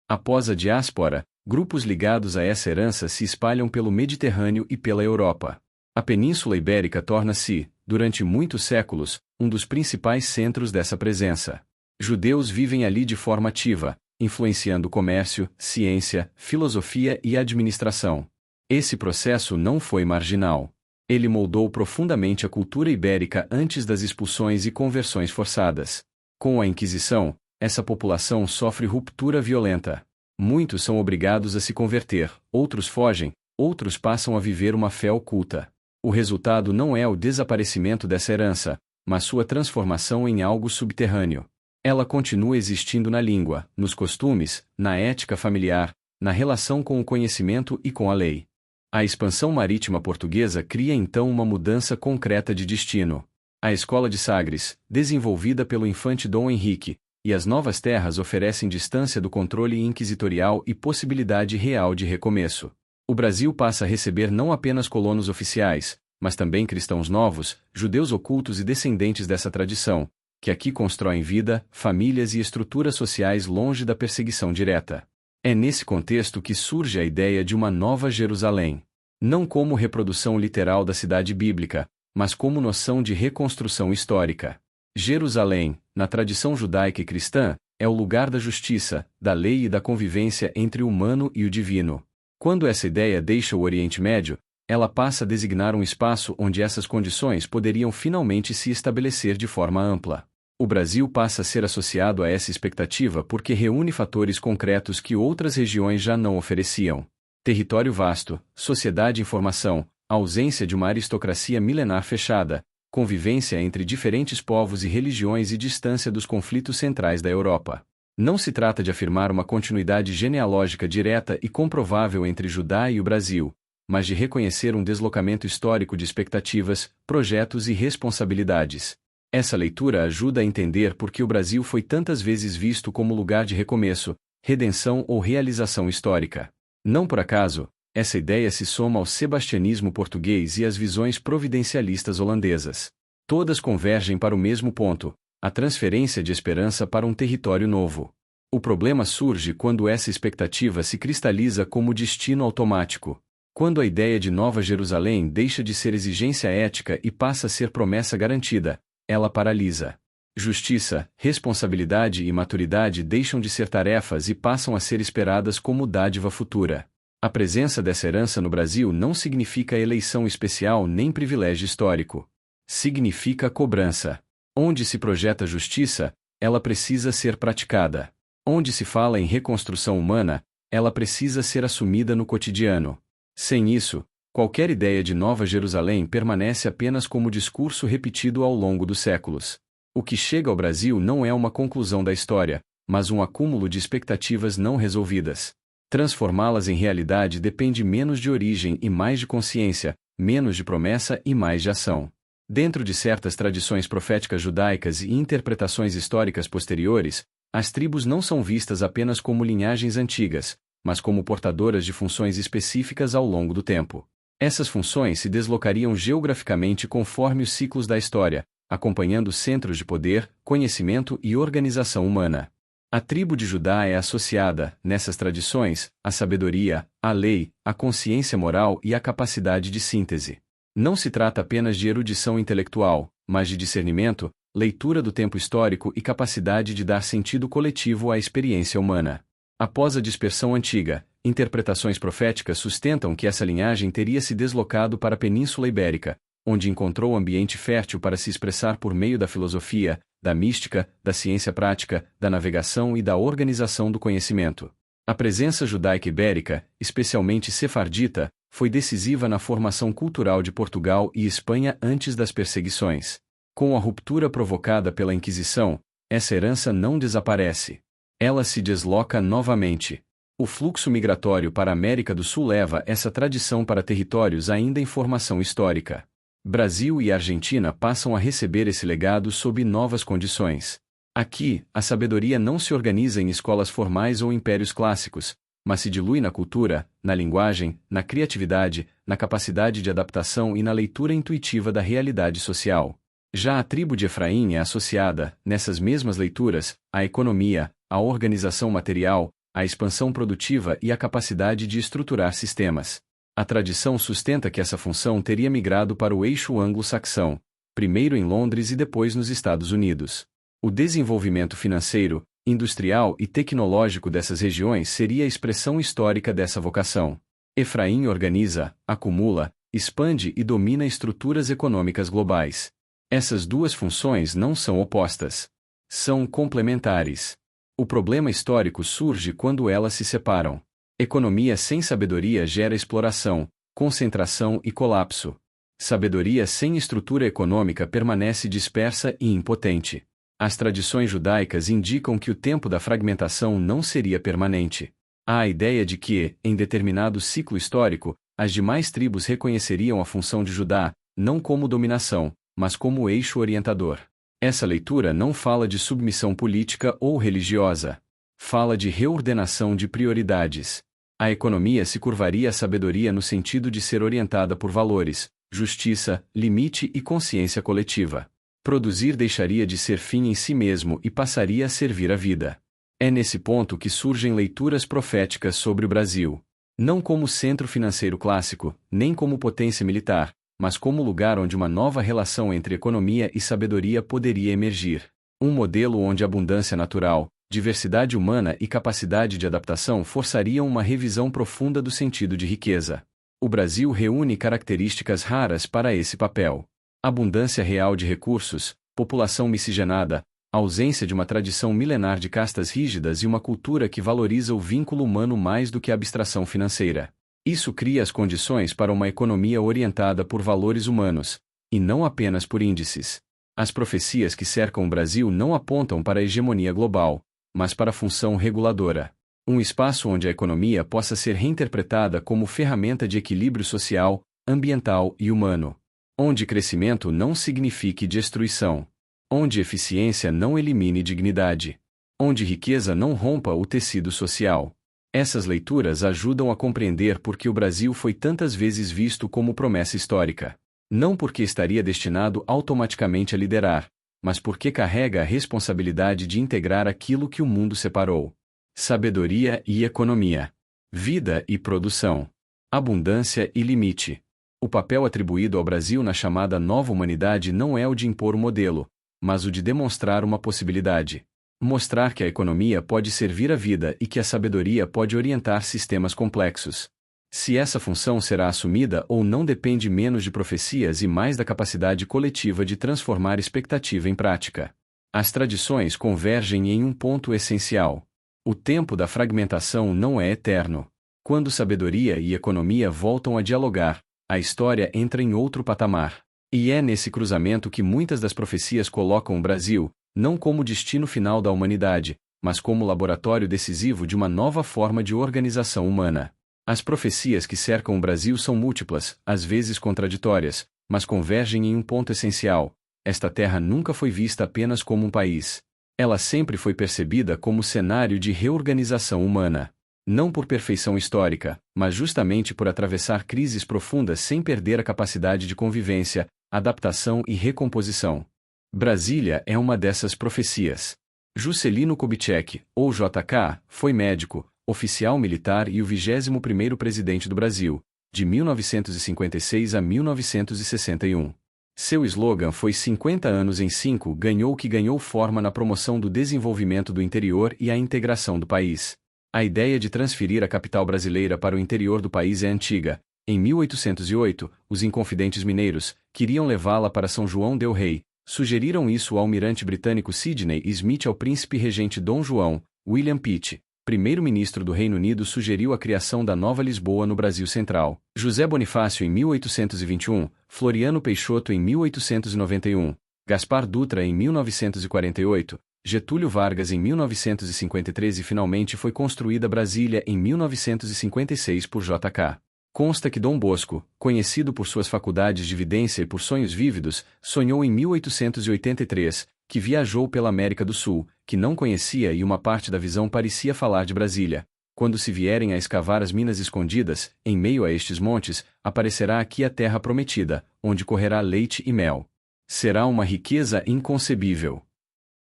Após a diáspora, grupos ligados a essa herança se espalham pelo Mediterrâneo e pela Europa. A Península Ibérica torna-se, durante muitos séculos, um dos principais centros dessa presença. Judeus vivem ali de forma ativa, influenciando comércio, ciência, filosofia e administração. Esse processo não foi marginal. Ele moldou profundamente a cultura ibérica antes das expulsões e conversões forçadas. Com a Inquisição, essa população sofre ruptura violenta. Muitos são obrigados a se converter, outros fogem, outros passam a viver uma fé oculta. O resultado não é o desaparecimento dessa herança, mas sua transformação em algo subterrâneo. Ela continua existindo na língua, nos costumes, na ética familiar, na relação com o conhecimento e com a lei. A expansão marítima portuguesa cria então uma mudança concreta de destino. A Escola de Sagres, desenvolvida pelo infante Dom Henrique, e as novas terras oferecem distância do controle inquisitorial e possibilidade real de recomeço. O Brasil passa a receber não apenas colonos oficiais, mas também cristãos novos, judeus ocultos e descendentes dessa tradição, que aqui constroem vida, famílias e estruturas sociais longe da perseguição direta. É nesse contexto que surge a ideia de uma Nova Jerusalém. Não como reprodução literal da cidade bíblica, mas como noção de reconstrução histórica. Jerusalém, na tradição judaica e cristã, é o lugar da justiça, da lei e da convivência entre o humano e o divino. Quando essa ideia deixa o Oriente Médio, ela passa a designar um espaço onde essas condições poderiam finalmente se estabelecer de forma ampla. O Brasil passa a ser associado a essa expectativa porque reúne fatores concretos que outras regiões já não ofereciam. Território vasto, sociedade em formação, ausência de uma aristocracia milenar fechada, convivência entre diferentes povos e religiões e distância dos conflitos centrais da Europa. Não se trata de afirmar uma continuidade genealógica direta e comprovável entre Judá e o Brasil, mas de reconhecer um deslocamento histórico de expectativas, projetos e responsabilidades. Essa leitura ajuda a entender por que o Brasil foi tantas vezes visto como lugar de recomeço, redenção ou realização histórica. Não por acaso, essa ideia se soma ao sebastianismo português e às visões providencialistas holandesas. Todas convergem para o mesmo ponto: a transferência de esperança para um território novo. O problema surge quando essa expectativa se cristaliza como destino automático. Quando a ideia de Nova Jerusalém deixa de ser exigência ética e passa a ser promessa garantida, ela paralisa. Justiça, responsabilidade e maturidade deixam de ser tarefas e passam a ser esperadas como dádiva futura. A presença dessa herança no Brasil não significa eleição especial nem privilégio histórico. Significa cobrança. Onde se projeta justiça, ela precisa ser praticada. Onde se fala em reconstrução humana, ela precisa ser assumida no cotidiano. Sem isso, qualquer ideia de Nova Jerusalém permanece apenas como discurso repetido ao longo dos séculos. O que chega ao Brasil não é uma conclusão da história, mas um acúmulo de expectativas não resolvidas. Transformá-las em realidade depende menos de origem e mais de consciência, menos de promessa e mais de ação. Dentro de certas tradições proféticas judaicas e interpretações históricas posteriores, as tribos não são vistas apenas como linhagens antigas, mas como portadoras de funções específicas ao longo do tempo. Essas funções se deslocariam geograficamente conforme os ciclos da história, acompanhando centros de poder, conhecimento e organização humana. A tribo de Judá é associada, nessas tradições, à sabedoria, à lei, à consciência moral e à capacidade de síntese. Não se trata apenas de erudição intelectual, mas de discernimento, leitura do tempo histórico e capacidade de dar sentido coletivo à experiência humana. Após a dispersão antiga, interpretações proféticas sustentam que essa linhagem teria se deslocado para a Península Ibérica, onde encontrou ambiente fértil para se expressar por meio da filosofia, da mística, da ciência prática, da navegação e da organização do conhecimento. A presença judaica ibérica, especialmente sefardita, foi decisiva na formação cultural de Portugal e Espanha antes das perseguições. Com a ruptura provocada pela Inquisição, essa herança não desaparece. Ela se desloca novamente. O fluxo migratório para a América do Sul leva essa tradição para territórios ainda em formação histórica. Brasil e Argentina passam a receber esse legado sob novas condições. Aqui, a sabedoria não se organiza em escolas formais ou impérios clássicos, mas se dilui na cultura, na linguagem, na criatividade, na capacidade de adaptação e na leitura intuitiva da realidade social. Já a tribo de Efraim é associada, nessas mesmas leituras, à economia, à organização material, à expansão produtiva e à capacidade de estruturar sistemas. A tradição sustenta que essa função teria migrado para o eixo anglo-saxão, primeiro em Londres e depois nos Estados Unidos. O desenvolvimento financeiro, industrial e tecnológico dessas regiões seria a expressão histórica dessa vocação. Efraim organiza, acumula, expande e domina estruturas econômicas globais. Essas duas funções não são opostas. São complementares. O problema histórico surge quando elas se separam. Economia sem sabedoria gera exploração, concentração e colapso. Sabedoria sem estrutura econômica permanece dispersa e impotente. As tradições judaicas indicam que o tempo da fragmentação não seria permanente. Há a ideia de que, em determinado ciclo histórico, as demais tribos reconheceriam a função de Judá, não como dominação, mas como eixo orientador. Essa leitura não fala de submissão política ou religiosa. Fala de reordenação de prioridades. A economia se curvaria à sabedoria no sentido de ser orientada por valores, justiça, limite e consciência coletiva. Produzir deixaria de ser fim em si mesmo e passaria a servir a vida. É nesse ponto que surgem leituras proféticas sobre o Brasil. Não como centro financeiro clássico, nem como potência militar, mas como lugar onde uma nova relação entre economia e sabedoria poderia emergir. Um modelo onde abundância natural, diversidade humana e capacidade de adaptação forçariam uma revisão profunda do sentido de riqueza. O Brasil reúne características raras para esse papel. Abundância real de recursos, população miscigenada, ausência de uma tradição milenar de castas rígidas e uma cultura que valoriza o vínculo humano mais do que a abstração financeira. Isso cria as condições para uma economia orientada por valores humanos, e não apenas por índices. As profecias que cercam o Brasil não apontam para a hegemonia global, mas para função reguladora. Um espaço onde a economia possa ser reinterpretada como ferramenta de equilíbrio social, ambiental e humano. Onde crescimento não signifique destruição. Onde eficiência não elimine dignidade. Onde riqueza não rompa o tecido social. Essas leituras ajudam a compreender por que o Brasil foi tantas vezes visto como promessa histórica. Não porque estaria destinado automaticamente a liderar, mas porque carrega a responsabilidade de integrar aquilo que o mundo separou. Sabedoria e economia. Vida e produção. Abundância e limite. O papel atribuído ao Brasil na chamada nova humanidade não é o de impor o modelo, mas o de demonstrar uma possibilidade. Mostrar que a economia pode servir à vida e que a sabedoria pode orientar sistemas complexos. Se essa função será assumida ou não depende menos de profecias e mais da capacidade coletiva de transformar expectativa em prática. As tradições convergem em um ponto essencial. O tempo da fragmentação não é eterno. Quando sabedoria e economia voltam a dialogar, a história entra em outro patamar. E é nesse cruzamento que muitas das profecias colocam o Brasil, não como destino final da humanidade, mas como laboratório decisivo de uma nova forma de organização humana. As profecias que cercam o Brasil são múltiplas, às vezes contraditórias, mas convergem em um ponto essencial: esta terra nunca foi vista apenas como um país. Ela sempre foi percebida como cenário de reorganização humana. Não por perfeição histórica, mas justamente por atravessar crises profundas sem perder a capacidade de convivência, adaptação e recomposição. Brasília é uma dessas profecias. Juscelino Kubitschek, ou JK, foi médico, oficial militar e o 21º presidente do Brasil, de 1956 a 1961. Seu slogan foi 50 anos em 5, ganhou que ganhou forma na promoção do desenvolvimento do interior e a integração do país. A ideia de transferir a capital brasileira para o interior do país é antiga. Em 1808, os inconfidentes mineiros queriam levá-la para São João del Rei. Sugeriram isso ao almirante britânico Sidney Smith ao príncipe regente Dom João. William Pitt, primeiro-ministro do Reino Unido, sugeriu a criação da Nova Lisboa no Brasil Central. José Bonifácio em 1821, Floriano Peixoto em 1891, Gaspar Dutra em 1948, Getúlio Vargas em 1953 e finalmente foi construída Brasília em 1956 por JK. Consta que Dom Bosco, conhecido por suas faculdades de vidência e por sonhos vívidos, sonhou em 1883, que viajou pela América do Sul, que não conhecia e uma parte da visão parecia falar de Brasília. Quando se vierem a escavar as minas escondidas, em meio a estes montes, aparecerá aqui a terra prometida, onde correrá leite e mel. Será uma riqueza inconcebível.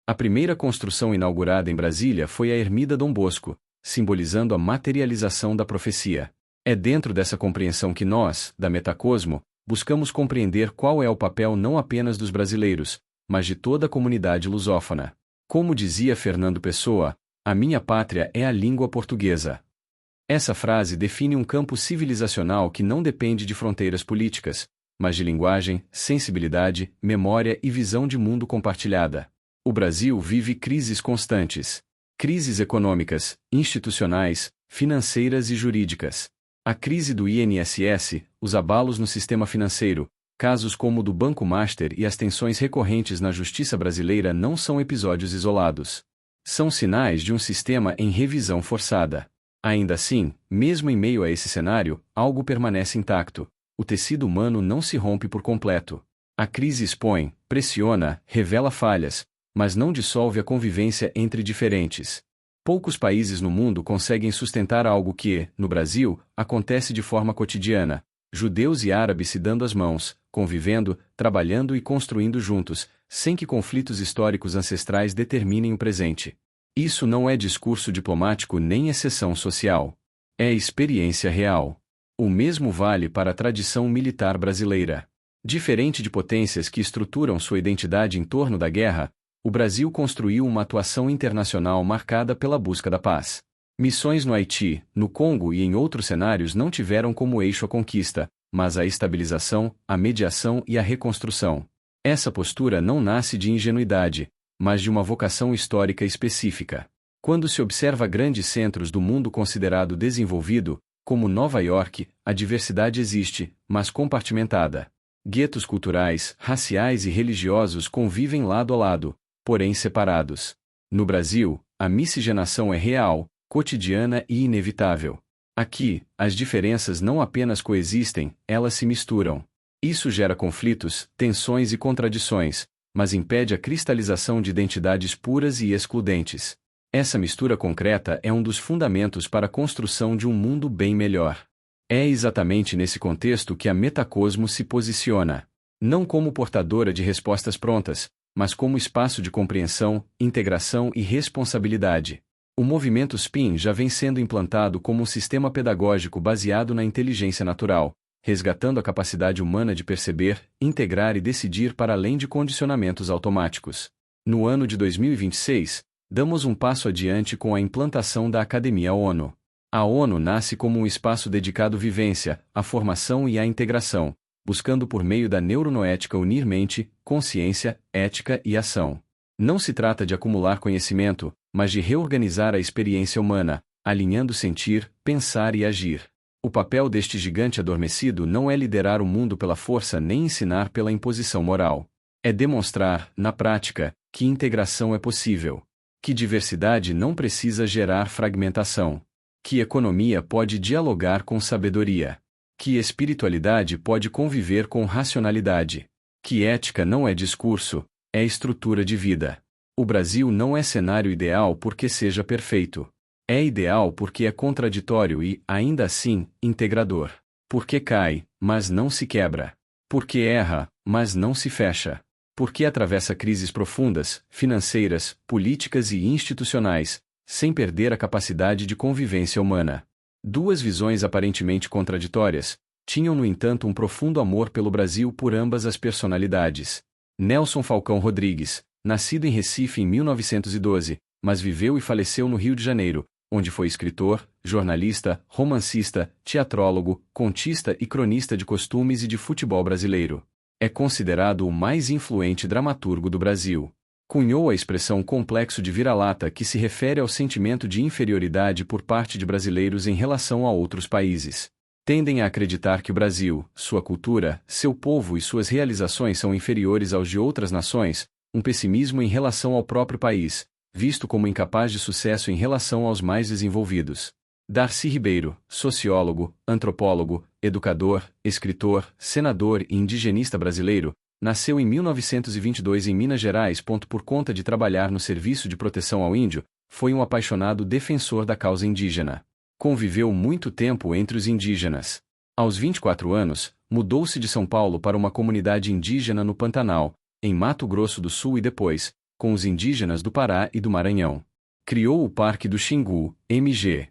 A primeira construção inaugurada em Brasília foi a Ermida Dom Bosco, simbolizando a materialização da profecia. É dentro dessa compreensão que nós, da Metacosmo, buscamos compreender qual é o papel não apenas dos brasileiros, mas de toda a comunidade lusófona. Como dizia Fernando Pessoa, a minha pátria é a língua portuguesa. Essa frase define um campo civilizacional que não depende de fronteiras políticas, mas de linguagem, sensibilidade, memória e visão de mundo compartilhada. O Brasil vive crises constantes. Crises econômicas, institucionais, financeiras e jurídicas. A crise do INSS, os abalos no sistema financeiro, casos como o do Banco Master e as tensões recorrentes na justiça brasileira não são episódios isolados. São sinais de um sistema em revisão forçada. Ainda assim, mesmo em meio a esse cenário, algo permanece intacto. O tecido humano não se rompe por completo. A crise expõe, pressiona, revela falhas, mas não dissolve a convivência entre diferentes. Poucos países no mundo conseguem sustentar algo que, no Brasil, acontece de forma cotidiana: judeus e árabes se dando as mãos, convivendo, trabalhando e construindo juntos, sem que conflitos históricos ancestrais determinem o presente. Isso não é discurso diplomático nem exceção social. É experiência real. O mesmo vale para a tradição militar brasileira. Diferente de potências que estruturam sua identidade em torno da guerra, o Brasil construiu uma atuação internacional marcada pela busca da paz. Missões no Haiti, no Congo e em outros cenários não tiveram como eixo a conquista, mas a estabilização, a mediação e a reconstrução. Essa postura não nasce de ingenuidade, mas de uma vocação histórica específica. Quando se observa grandes centros do mundo considerado desenvolvido, como Nova York, a diversidade existe, mas compartimentada. Guetos culturais, raciais e religiosos convivem lado a lado, porém separados. No Brasil, a miscigenação é real, cotidiana e inevitável. Aqui, as diferenças não apenas coexistem, elas se misturam. Isso gera conflitos, tensões e contradições, mas impede a cristalização de identidades puras e excludentes. Essa mistura concreta é um dos fundamentos para a construção de um mundo bem melhor. É exatamente nesse contexto que a Metacosmo se posiciona. Não como portadora de respostas prontas, mas como espaço de compreensão, integração e responsabilidade. O movimento SPIN já vem sendo implantado como um sistema pedagógico baseado na inteligência natural, resgatando a capacidade humana de perceber, integrar e decidir para além de condicionamentos automáticos. No ano de 2026, damos um passo adiante com a implantação da Academia ONU. A ONU nasce como um espaço dedicado à vivência, à formação e à integração, buscando por meio da neuronoética unir mente, consciência, ética e ação. Não se trata de acumular conhecimento, mas de reorganizar a experiência humana, alinhando sentir, pensar e agir. O papel deste gigante adormecido não é liderar o mundo pela força nem ensinar pela imposição moral. É demonstrar, na prática, que integração é possível. Que diversidade não precisa gerar fragmentação. Que economia pode dialogar com sabedoria. Que espiritualidade pode conviver com racionalidade. Que ética não é discurso, é estrutura de vida. O Brasil não é cenário ideal porque seja perfeito. É ideal porque é contraditório e, ainda assim, integrador. Porque cai, mas não se quebra. Porque erra, mas não se fecha. Porque atravessa crises profundas, financeiras, políticas e institucionais, sem perder a capacidade de convivência humana. Duas visões aparentemente contraditórias, tinham no entanto um profundo amor pelo Brasil por ambas as personalidades. Nelson Falcão Rodrigues, nascido em Recife em 1912, mas viveu e faleceu no Rio de Janeiro, onde foi escritor, jornalista, romancista, teatrólogo, contista e cronista de costumes e de futebol brasileiro. É considerado o mais influente dramaturgo do Brasil. Cunhou a expressão complexo de vira-lata que se refere ao sentimento de inferioridade por parte de brasileiros em relação a outros países. Tendem a acreditar que o Brasil, sua cultura, seu povo e suas realizações são inferiores aos de outras nações, um pessimismo em relação ao próprio país, visto como incapaz de sucesso em relação aos mais desenvolvidos. Darcy Ribeiro, sociólogo, antropólogo, educador, escritor, senador e indigenista brasileiro, nasceu em 1922 em Minas Gerais. Por conta de trabalhar no Serviço de Proteção ao Índio, foi um apaixonado defensor da causa indígena. Conviveu muito tempo entre os indígenas. Aos 24 anos, mudou-se de São Paulo para uma comunidade indígena no Pantanal, em Mato Grosso do Sul e depois, com os indígenas do Pará e do Maranhão. Criou o Parque do Xingu, MG.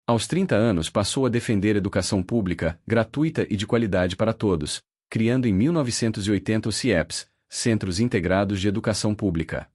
Aos 30 anos passou a defender educação pública, gratuita e de qualidade para todos, criando em 1980 os CIEPs, Centros Integrados de Educação Pública.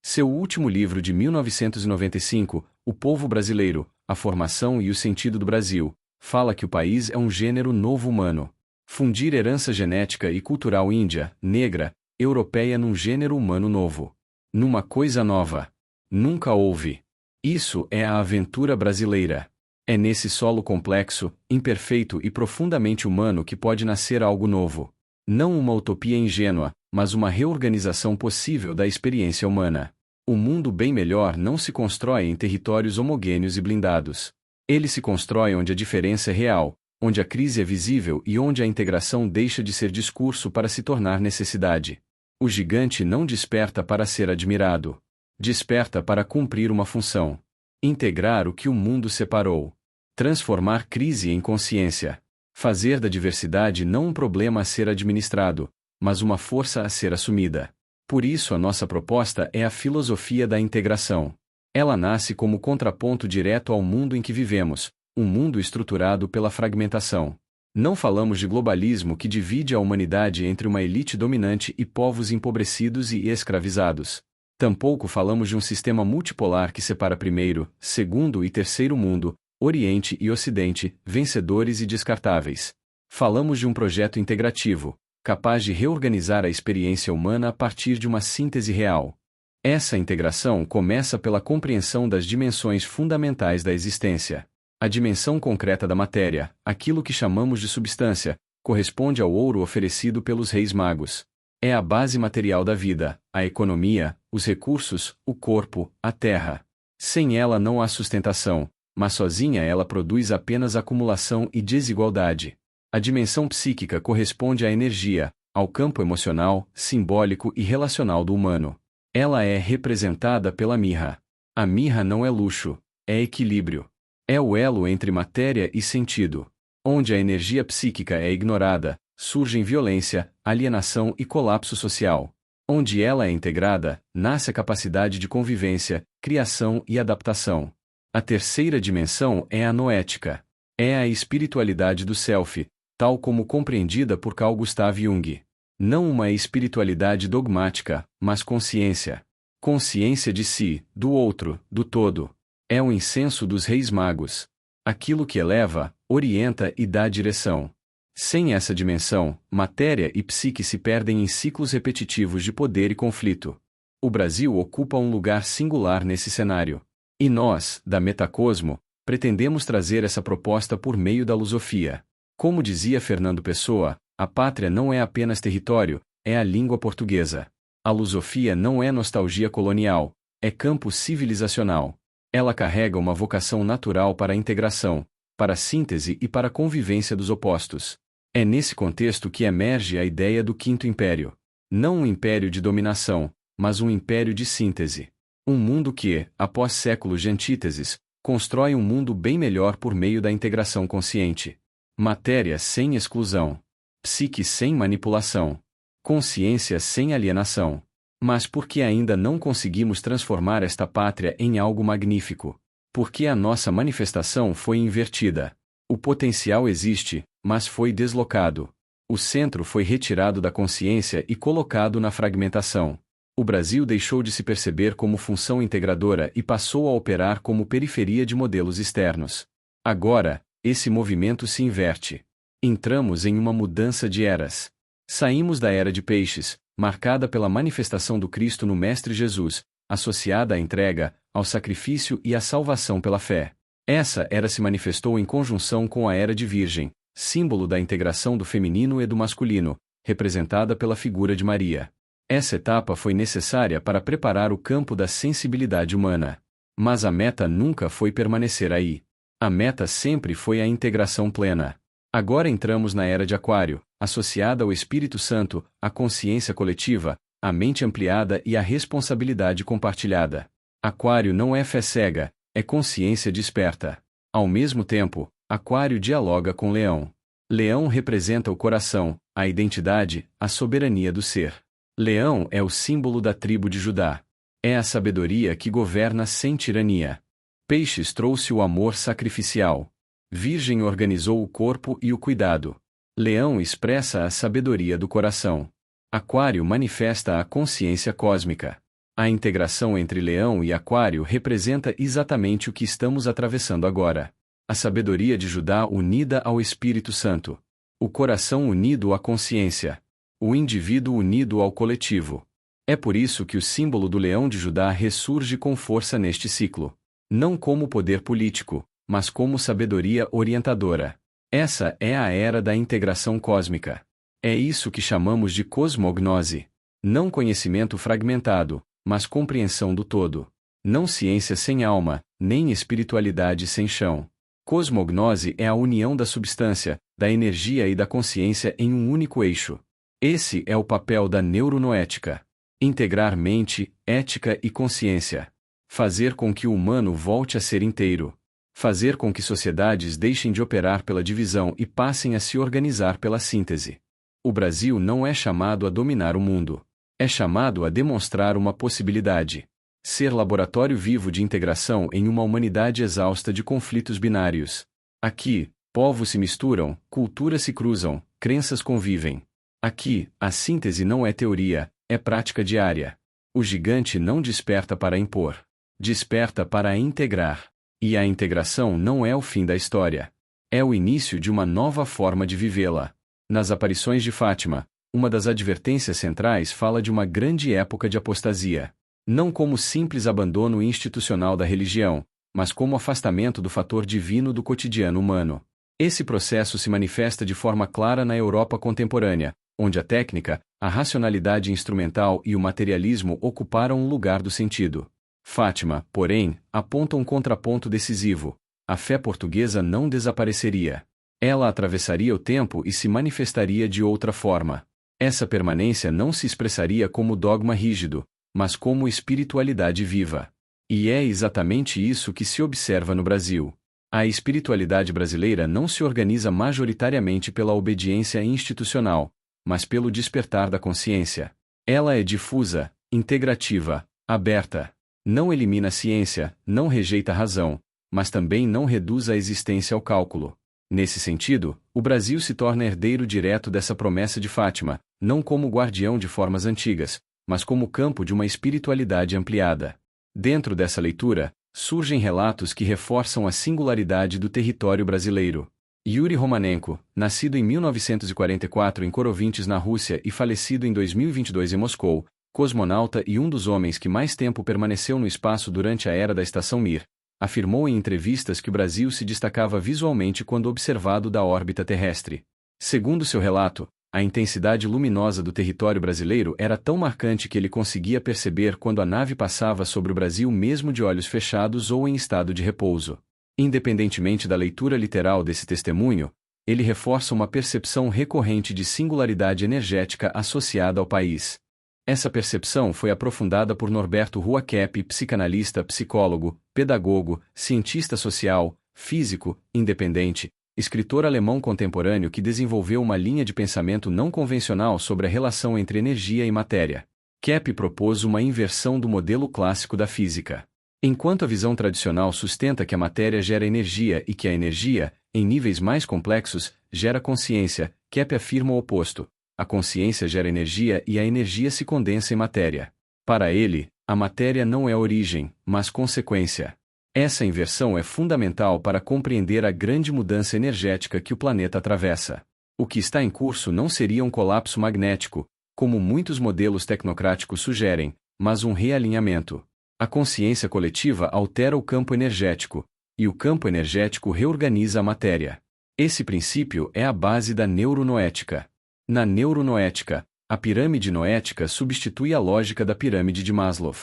Seu último livro de 1995, O Povo Brasileiro, A Formação e o Sentido do Brasil, fala que o país é um gênero novo humano. Fundir herança genética e cultural índia, negra, europeia num gênero humano novo. Numa coisa nova. Nunca houve. Isso é a aventura brasileira. É nesse solo complexo, imperfeito e profundamente humano que pode nascer algo novo. Não uma utopia ingênua, mas uma reorganização possível da experiência humana. O mundo bem melhor não se constrói em territórios homogêneos e blindados. Ele se constrói onde a diferença é real, onde a crise é visível e onde a integração deixa de ser discurso para se tornar necessidade. O gigante não desperta para ser admirado. Desperta para cumprir uma função. Integrar o que o mundo separou. Transformar crise em consciência. Fazer da diversidade não um problema a ser administrado, mas uma força a ser assumida. Por isso a nossa proposta é a filosofia da integração. Ela nasce como contraponto direto ao mundo em que vivemos, um mundo estruturado pela fragmentação. Não falamos de globalismo que divide a humanidade entre uma elite dominante e povos empobrecidos e escravizados. Tampouco falamos de um sistema multipolar que separa primeiro, segundo e terceiro mundo, Oriente e Ocidente, vencedores e descartáveis. Falamos de um projeto integrativo, capaz de reorganizar a experiência humana a partir de uma síntese real. Essa integração começa pela compreensão das dimensões fundamentais da existência. A dimensão concreta da matéria, aquilo que chamamos de substância, corresponde ao ouro oferecido pelos reis magos. É a base material da vida, a economia, os recursos, o corpo, a terra. Sem ela não há sustentação, mas sozinha ela produz apenas acumulação e desigualdade. A dimensão psíquica corresponde à energia, ao campo emocional, simbólico e relacional do humano. Ela é representada pela mirra. A mirra não é luxo, é equilíbrio. É o elo entre matéria e sentido. Onde a energia psíquica é ignorada, surgem violência, alienação e colapso social. Onde ela é integrada, nasce a capacidade de convivência, criação e adaptação. A terceira dimensão é a noética. É a espiritualidade do self, tal como compreendida por Carl Gustav Jung. Não uma espiritualidade dogmática, mas consciência. Consciência de si, do outro, do todo. É o incenso dos reis magos. Aquilo que eleva, orienta e dá direção. Sem essa dimensão, matéria e psique se perdem em ciclos repetitivos de poder e conflito. O Brasil ocupa um lugar singular nesse cenário. E nós, da Metacosmo, pretendemos trazer essa proposta por meio da lusofia. Como dizia Fernando Pessoa, a pátria não é apenas território, é a língua portuguesa. A lusofia não é nostalgia colonial, é campo civilizacional. Ela carrega uma vocação natural para a integração, para a síntese e para a convivência dos opostos. É nesse contexto que emerge a ideia do Quinto Império. Não um império de dominação, mas um império de síntese. Um mundo que, após séculos de antíteses, constrói um mundo bem melhor por meio da integração consciente. Matéria sem exclusão. Psique sem manipulação. Consciência sem alienação. Mas por que ainda não conseguimos transformar esta pátria em algo magnífico? Porque a nossa manifestação foi invertida. O potencial existe, mas foi deslocado. O centro foi retirado da consciência e colocado na fragmentação. O Brasil deixou de se perceber como função integradora e passou a operar como periferia de modelos externos. Agora, esse movimento se inverte. Entramos em uma mudança de eras. Saímos da era de peixes, marcada pela manifestação do Cristo no Mestre Jesus, associada à entrega, ao sacrifício e à salvação pela fé. Essa era se manifestou em conjunção com a era de Virgem, símbolo da integração do feminino e do masculino, representada pela figura de Maria. Essa etapa foi necessária para preparar o campo da sensibilidade humana. Mas a meta nunca foi permanecer aí. A meta sempre foi a integração plena. Agora entramos na era de Aquário, associada ao Espírito Santo, à consciência coletiva, à mente ampliada e à responsabilidade compartilhada. Aquário não é fé cega, é consciência desperta. Ao mesmo tempo, Aquário dialoga com Leão. Leão representa o coração, a identidade, a soberania do ser. Leão é o símbolo da tribo de Judá. É a sabedoria que governa sem tirania. Peixes trouxe o amor sacrificial. Virgem organizou o corpo e o cuidado. Leão expressa a sabedoria do coração. Aquário manifesta a consciência cósmica. A integração entre Leão e Aquário representa exatamente o que estamos atravessando agora. A sabedoria de Judá unida ao Espírito Santo. O coração unido à consciência. O indivíduo unido ao coletivo. É por isso que o símbolo do leão de Judá ressurge com força neste ciclo. Não como poder político, mas como sabedoria orientadora. Essa é a era da integração cósmica. É isso que chamamos de cosmognose. Não conhecimento fragmentado, mas compreensão do todo. Não ciência sem alma, nem espiritualidade sem chão. Cosmognose é a união da substância, da energia e da consciência em um único eixo. Esse é o papel da neuronoética. Integrar mente, ética e consciência. Fazer com que o humano volte a ser inteiro. Fazer com que sociedades deixem de operar pela divisão e passem a se organizar pela síntese. O Brasil não é chamado a dominar o mundo. É chamado a demonstrar uma possibilidade. Ser laboratório vivo de integração em uma humanidade exausta de conflitos binários. Aqui, povos se misturam, culturas se cruzam, crenças convivem. Aqui, a síntese não é teoria, é prática diária. O gigante não desperta para impor. Desperta para integrar. E a integração não é o fim da história. É o início de uma nova forma de vivê-la. Nas aparições de Fátima, uma das advertências centrais fala de uma grande época de apostasia. Não como simples abandono institucional da religião, mas como afastamento do fator divino do cotidiano humano. Esse processo se manifesta de forma clara na Europa contemporânea, onde a técnica, a racionalidade instrumental e o materialismo ocuparam o lugar do sentido. Fátima, porém, aponta um contraponto decisivo: a fé portuguesa não desapareceria. Ela atravessaria o tempo e se manifestaria de outra forma. Essa permanência não se expressaria como dogma rígido, mas como espiritualidade viva. E é exatamente isso que se observa no Brasil. A espiritualidade brasileira não se organiza majoritariamente pela obediência institucional, mas pelo despertar da consciência. Ela é difusa, integrativa, aberta. Não elimina a ciência, não rejeita a razão, mas também não reduz a existência ao cálculo. Nesse sentido, o Brasil se torna herdeiro direto dessa promessa de Fátima, não como guardião de formas antigas, mas como campo de uma espiritualidade ampliada. Dentro dessa leitura, surgem relatos que reforçam a singularidade do território brasileiro. Yuri Romanenko, nascido em 1944 em Korovintes, na Rússia, e falecido em 2022 em Moscou, cosmonauta e um dos homens que mais tempo permaneceu no espaço durante a era da Estação Mir, afirmou em entrevistas que o Brasil se destacava visualmente quando observado da órbita terrestre. Segundo seu relato, a intensidade luminosa do território brasileiro era tão marcante que ele conseguia perceber quando a nave passava sobre o Brasil mesmo de olhos fechados ou em estado de repouso. Independentemente da leitura literal desse testemunho, ele reforça uma percepção recorrente de singularidade energética associada ao país. Essa percepção foi aprofundada por Norberto Ruakep, psicanalista, psicólogo, pedagogo, cientista social, físico, independente, escritor alemão contemporâneo que desenvolveu uma linha de pensamento não convencional sobre a relação entre energia e matéria. Kep propôs uma inversão do modelo clássico da física. Enquanto a visão tradicional sustenta que a matéria gera energia e que a energia, em níveis mais complexos, gera consciência, Kep afirma o oposto. A consciência gera energia e a energia se condensa em matéria. Para ele, a matéria não é origem, mas consequência. Essa inversão é fundamental para compreender a grande mudança energética que o planeta atravessa. O que está em curso não seria um colapso magnético, como muitos modelos tecnocráticos sugerem, mas um realinhamento. A consciência coletiva altera o campo energético, e o campo energético reorganiza a matéria. Esse princípio é a base da neuronoética. Na neuronoética, a pirâmide noética substitui a lógica da pirâmide de Maslow.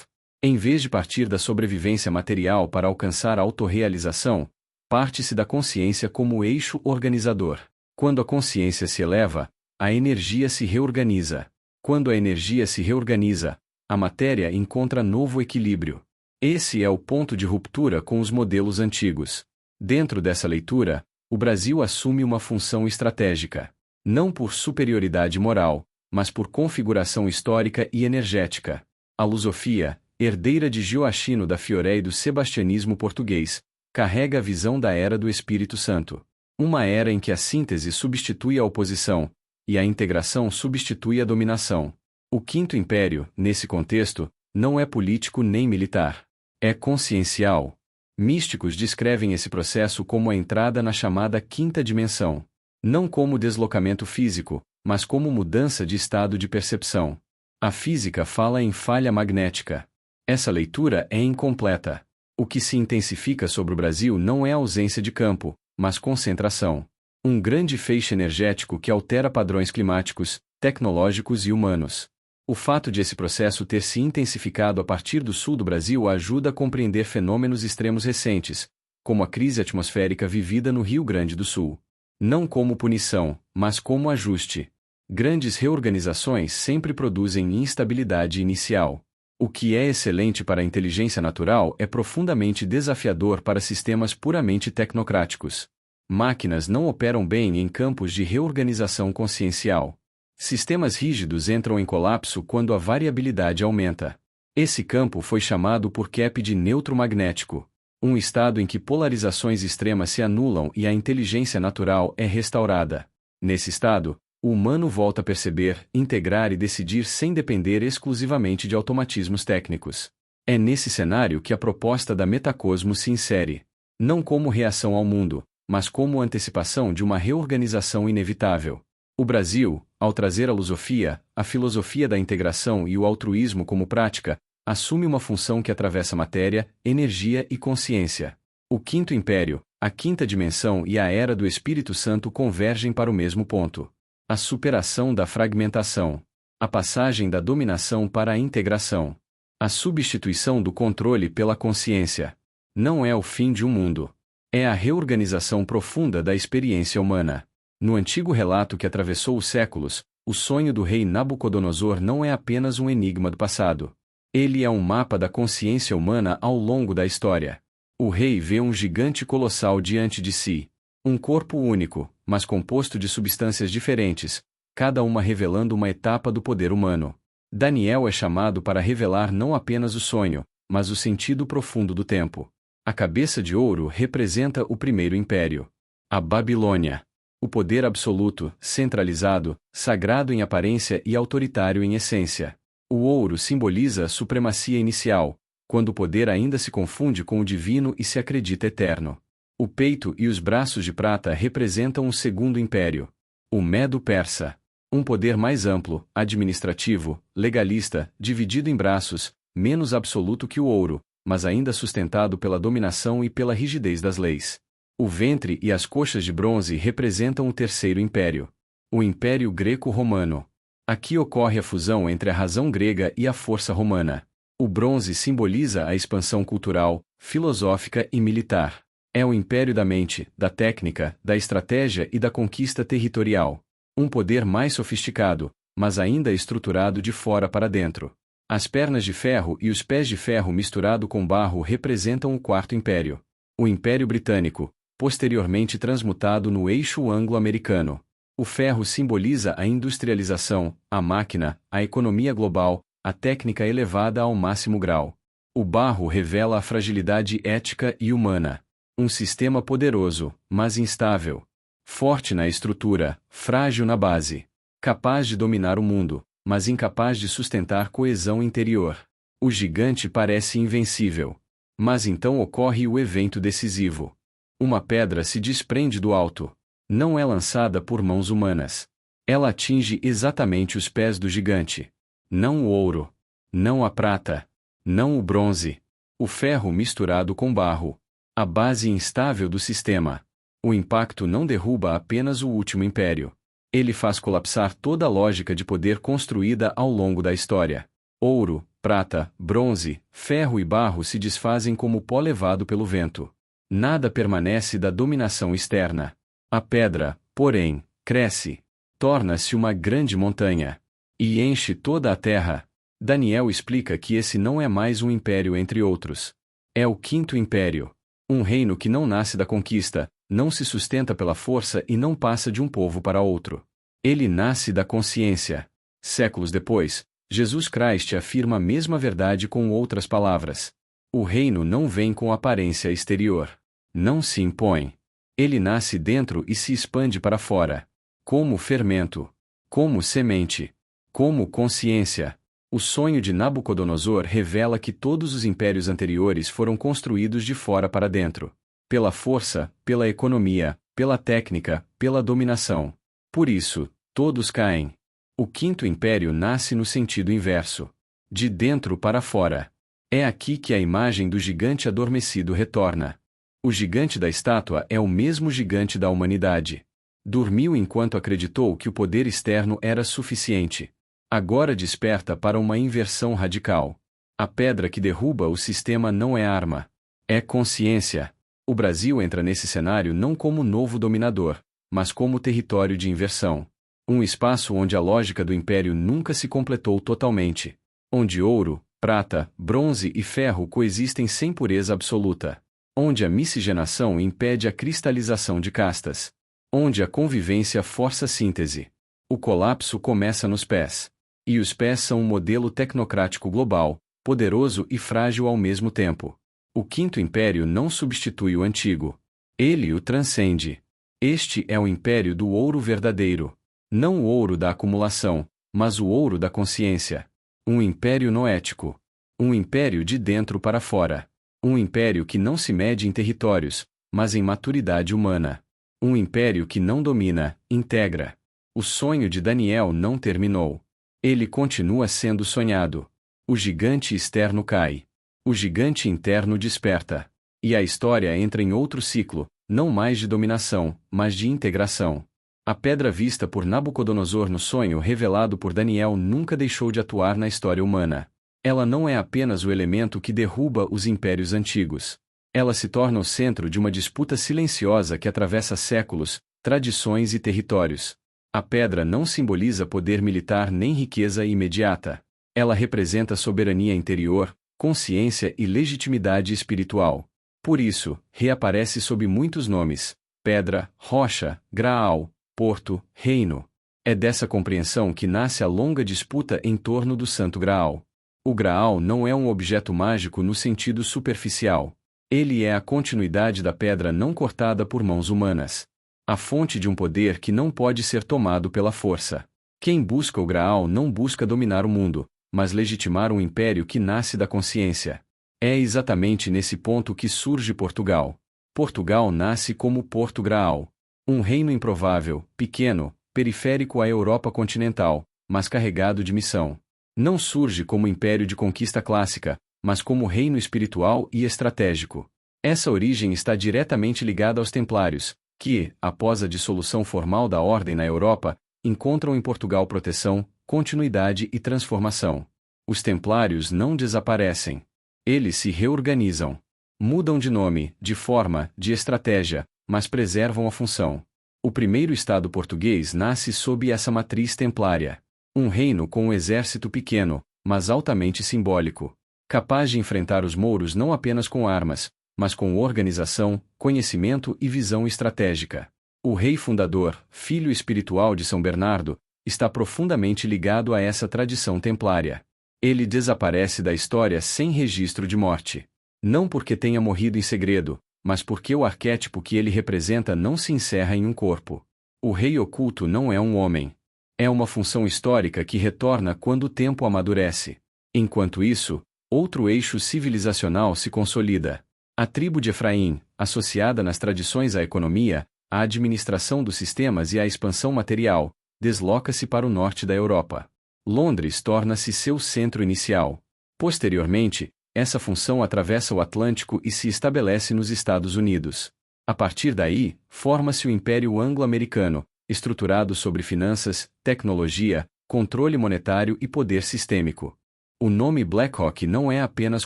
Em vez de partir da sobrevivência material para alcançar a autorrealização, parte-se da consciência como eixo organizador. Quando a consciência se eleva, a energia se reorganiza. Quando a energia se reorganiza, a matéria encontra novo equilíbrio. Esse é o ponto de ruptura com os modelos antigos. Dentro dessa leitura, o Brasil assume uma função estratégica. Não por superioridade moral, mas por configuração histórica e energética. A lusofia, herdeira de Gioachino da Fiore e do sebastianismo português, carrega a visão da Era do Espírito Santo. Uma era em que a síntese substitui a oposição, e a integração substitui a dominação. O Quinto Império, nesse contexto, não é político nem militar. É consciencial. Místicos descrevem esse processo como a entrada na chamada quinta dimensão. Não como deslocamento físico, mas como mudança de estado de percepção. A física fala em falha magnética. Essa leitura é incompleta. O que se intensifica sobre o Brasil não é a ausência de campo, mas concentração. Um grande feixe energético que altera padrões climáticos, tecnológicos e humanos. O fato de esse processo ter se intensificado a partir do sul do Brasil ajuda a compreender fenômenos extremos recentes, como a crise atmosférica vivida no Rio Grande do Sul. Não como punição, mas como ajuste. Grandes reorganizações sempre produzem instabilidade inicial. O que é excelente para a inteligência natural é profundamente desafiador para sistemas puramente tecnocráticos. Máquinas não operam bem em campos de reorganização consciencial. Sistemas rígidos entram em colapso quando a variabilidade aumenta. Esse campo foi chamado por Kep de neutro magnético. Um estado em que polarizações extremas se anulam e a inteligência natural é restaurada. Nesse estado, o humano volta a perceber, integrar e decidir sem depender exclusivamente de automatismos técnicos. É nesse cenário que a proposta da Metacosmo se insere. Não como reação ao mundo, mas como antecipação de uma reorganização inevitável. O Brasil, ao trazer a lusofia, a filosofia da integração e o altruísmo como prática, assume uma função que atravessa matéria, energia e consciência. O Quinto Império, a quinta dimensão e a Era do Espírito Santo convergem para o mesmo ponto. A superação da fragmentação. A passagem da dominação para a integração. A substituição do controle pela consciência. Não é o fim de um mundo. É a reorganização profunda da experiência humana. No antigo relato que atravessou os séculos, o sonho do rei Nabucodonosor não é apenas um enigma do passado. Ele é um mapa da consciência humana ao longo da história. O rei vê um gigante colossal diante de si. Um corpo único, mas composto de substâncias diferentes, cada uma revelando uma etapa do poder humano. Daniel é chamado para revelar não apenas o sonho, mas o sentido profundo do tempo. A cabeça de ouro representa o primeiro império. A Babilônia. O poder absoluto, centralizado, sagrado em aparência e autoritário em essência. O ouro simboliza a supremacia inicial, quando o poder ainda se confunde com o divino e se acredita eterno. O peito e os braços de prata representam o segundo império. O Medo-Persa. Um poder mais amplo, administrativo, legalista, dividido em braços, menos absoluto que o ouro, mas ainda sustentado pela dominação e pela rigidez das leis. O ventre e as coxas de bronze representam o terceiro império. O Império Greco-Romano. Aqui ocorre a fusão entre a razão grega e a força romana. O bronze simboliza a expansão cultural, filosófica e militar. É o império da mente, da técnica, da estratégia e da conquista territorial. Um poder mais sofisticado, mas ainda estruturado de fora para dentro. As pernas de ferro e os pés de ferro misturado com barro representam o quarto império. O Império Britânico, posteriormente transmutado no eixo anglo-americano. O ferro simboliza a industrialização, a máquina, a economia global, a técnica elevada ao máximo grau. O barro revela a fragilidade ética e humana. Um sistema poderoso, mas instável. Forte na estrutura, frágil na base. Capaz de dominar o mundo, mas incapaz de sustentar coesão interior. O gigante parece invencível. Mas então ocorre o evento decisivo. Uma pedra se desprende do alto. Não é lançada por mãos humanas. Ela atinge exatamente os pés do gigante. Não o ouro. Não a prata. Não o bronze. O ferro misturado com barro. A base instável do sistema. O impacto não derruba apenas o último império. Ele faz colapsar toda a lógica de poder construída ao longo da história. Ouro, prata, bronze, ferro e barro se desfazem como pó levado pelo vento. Nada permanece da dominação externa. A pedra, porém, cresce. Torna-se uma grande montanha. E enche toda a terra. Daniel explica que esse não é mais um império entre outros. É o quinto império. Um reino que não nasce da conquista, não se sustenta pela força e não passa de um povo para outro. Ele nasce da consciência. Séculos depois, Jesus Christ afirma a mesma verdade com outras palavras. O reino não vem com aparência exterior. Não se impõe. Ele nasce dentro e se expande para fora. Como fermento. Como semente. Como consciência. O sonho de Nabucodonosor revela que todos os impérios anteriores foram construídos de fora para dentro. Pela força, pela economia, pela técnica, pela dominação. Por isso, todos caem. O quinto império nasce no sentido inverso. De dentro para fora. É aqui que a imagem do gigante adormecido retorna. O gigante da estátua é o mesmo gigante da humanidade. Dormiu enquanto acreditou que o poder externo era suficiente. Agora desperta para uma inversão radical. A pedra que derruba o sistema não é arma. É consciência. O Brasil entra nesse cenário não como novo dominador, mas como território de inversão. Um espaço onde a lógica do império nunca se completou totalmente. Onde ouro, prata, bronze e ferro coexistem sem pureza absoluta. Onde a miscigenação impede a cristalização de castas. Onde a convivência força a síntese. O colapso começa nos pés. E os pés são um modelo tecnocrático global, poderoso e frágil ao mesmo tempo. O quinto império não substitui o antigo. Ele o transcende. Este é o império do ouro verdadeiro. Não o ouro da acumulação, mas o ouro da consciência. Um império noético. Um império de dentro para fora. Um império que não se mede em territórios, mas em maturidade humana. Um império que não domina, integra. O sonho de Daniel não terminou. Ele continua sendo sonhado. O gigante externo cai. O gigante interno desperta. E a história entra em outro ciclo, não mais de dominação, mas de integração. A pedra vista por Nabucodonosor no sonho revelado por Daniel nunca deixou de atuar na história humana. Ela não é apenas o elemento que derruba os impérios antigos. Ela se torna o centro de uma disputa silenciosa que atravessa séculos, tradições e territórios. A pedra não simboliza poder militar nem riqueza imediata. Ela representa soberania interior, consciência e legitimidade espiritual. Por isso, reaparece sob muitos nomes: pedra, rocha, graal, porto, reino. É dessa compreensão que nasce a longa disputa em torno do Santo Graal. O Graal não é um objeto mágico no sentido superficial. Ele é a continuidade da pedra não cortada por mãos humanas. A fonte de um poder que não pode ser tomado pela força. Quem busca o Graal não busca dominar o mundo, mas legitimar um império que nasce da consciência. É exatamente nesse ponto que surge Portugal. Portugal nasce como Porto Graal. Um reino improvável, pequeno, periférico à Europa continental, mas carregado de missão. Não surge como império de conquista clássica, mas como reino espiritual e estratégico. Essa origem está diretamente ligada aos Templários, que, após a dissolução formal da ordem na Europa, encontram em Portugal proteção, continuidade e transformação. Os Templários não desaparecem. Eles se reorganizam. Mudam de nome, de forma, de estratégia, mas preservam a função. O primeiro Estado português nasce sob essa matriz templária. Um reino com um exército pequeno, mas altamente simbólico. Capaz de enfrentar os mouros não apenas com armas, mas com organização, conhecimento e visão estratégica. O rei fundador, filho espiritual de São Bernardo, está profundamente ligado a essa tradição templária. Ele desaparece da história sem registro de morte. Não porque tenha morrido em segredo, mas porque o arquétipo que ele representa não se encerra em um corpo. O rei oculto não é um homem. É uma função histórica que retorna quando o tempo amadurece. Enquanto isso, outro eixo civilizacional se consolida. A tribo de Efraim, associada nas tradições à economia, à administração dos sistemas e à expansão material, desloca-se para o norte da Europa. Londres torna-se seu centro inicial. Posteriormente, essa função atravessa o Atlântico e se estabelece nos Estados Unidos. A partir daí, forma-se o Império Anglo-Americano, estruturado sobre finanças, tecnologia, controle monetário e poder sistêmico. O nome Blackhawk não é apenas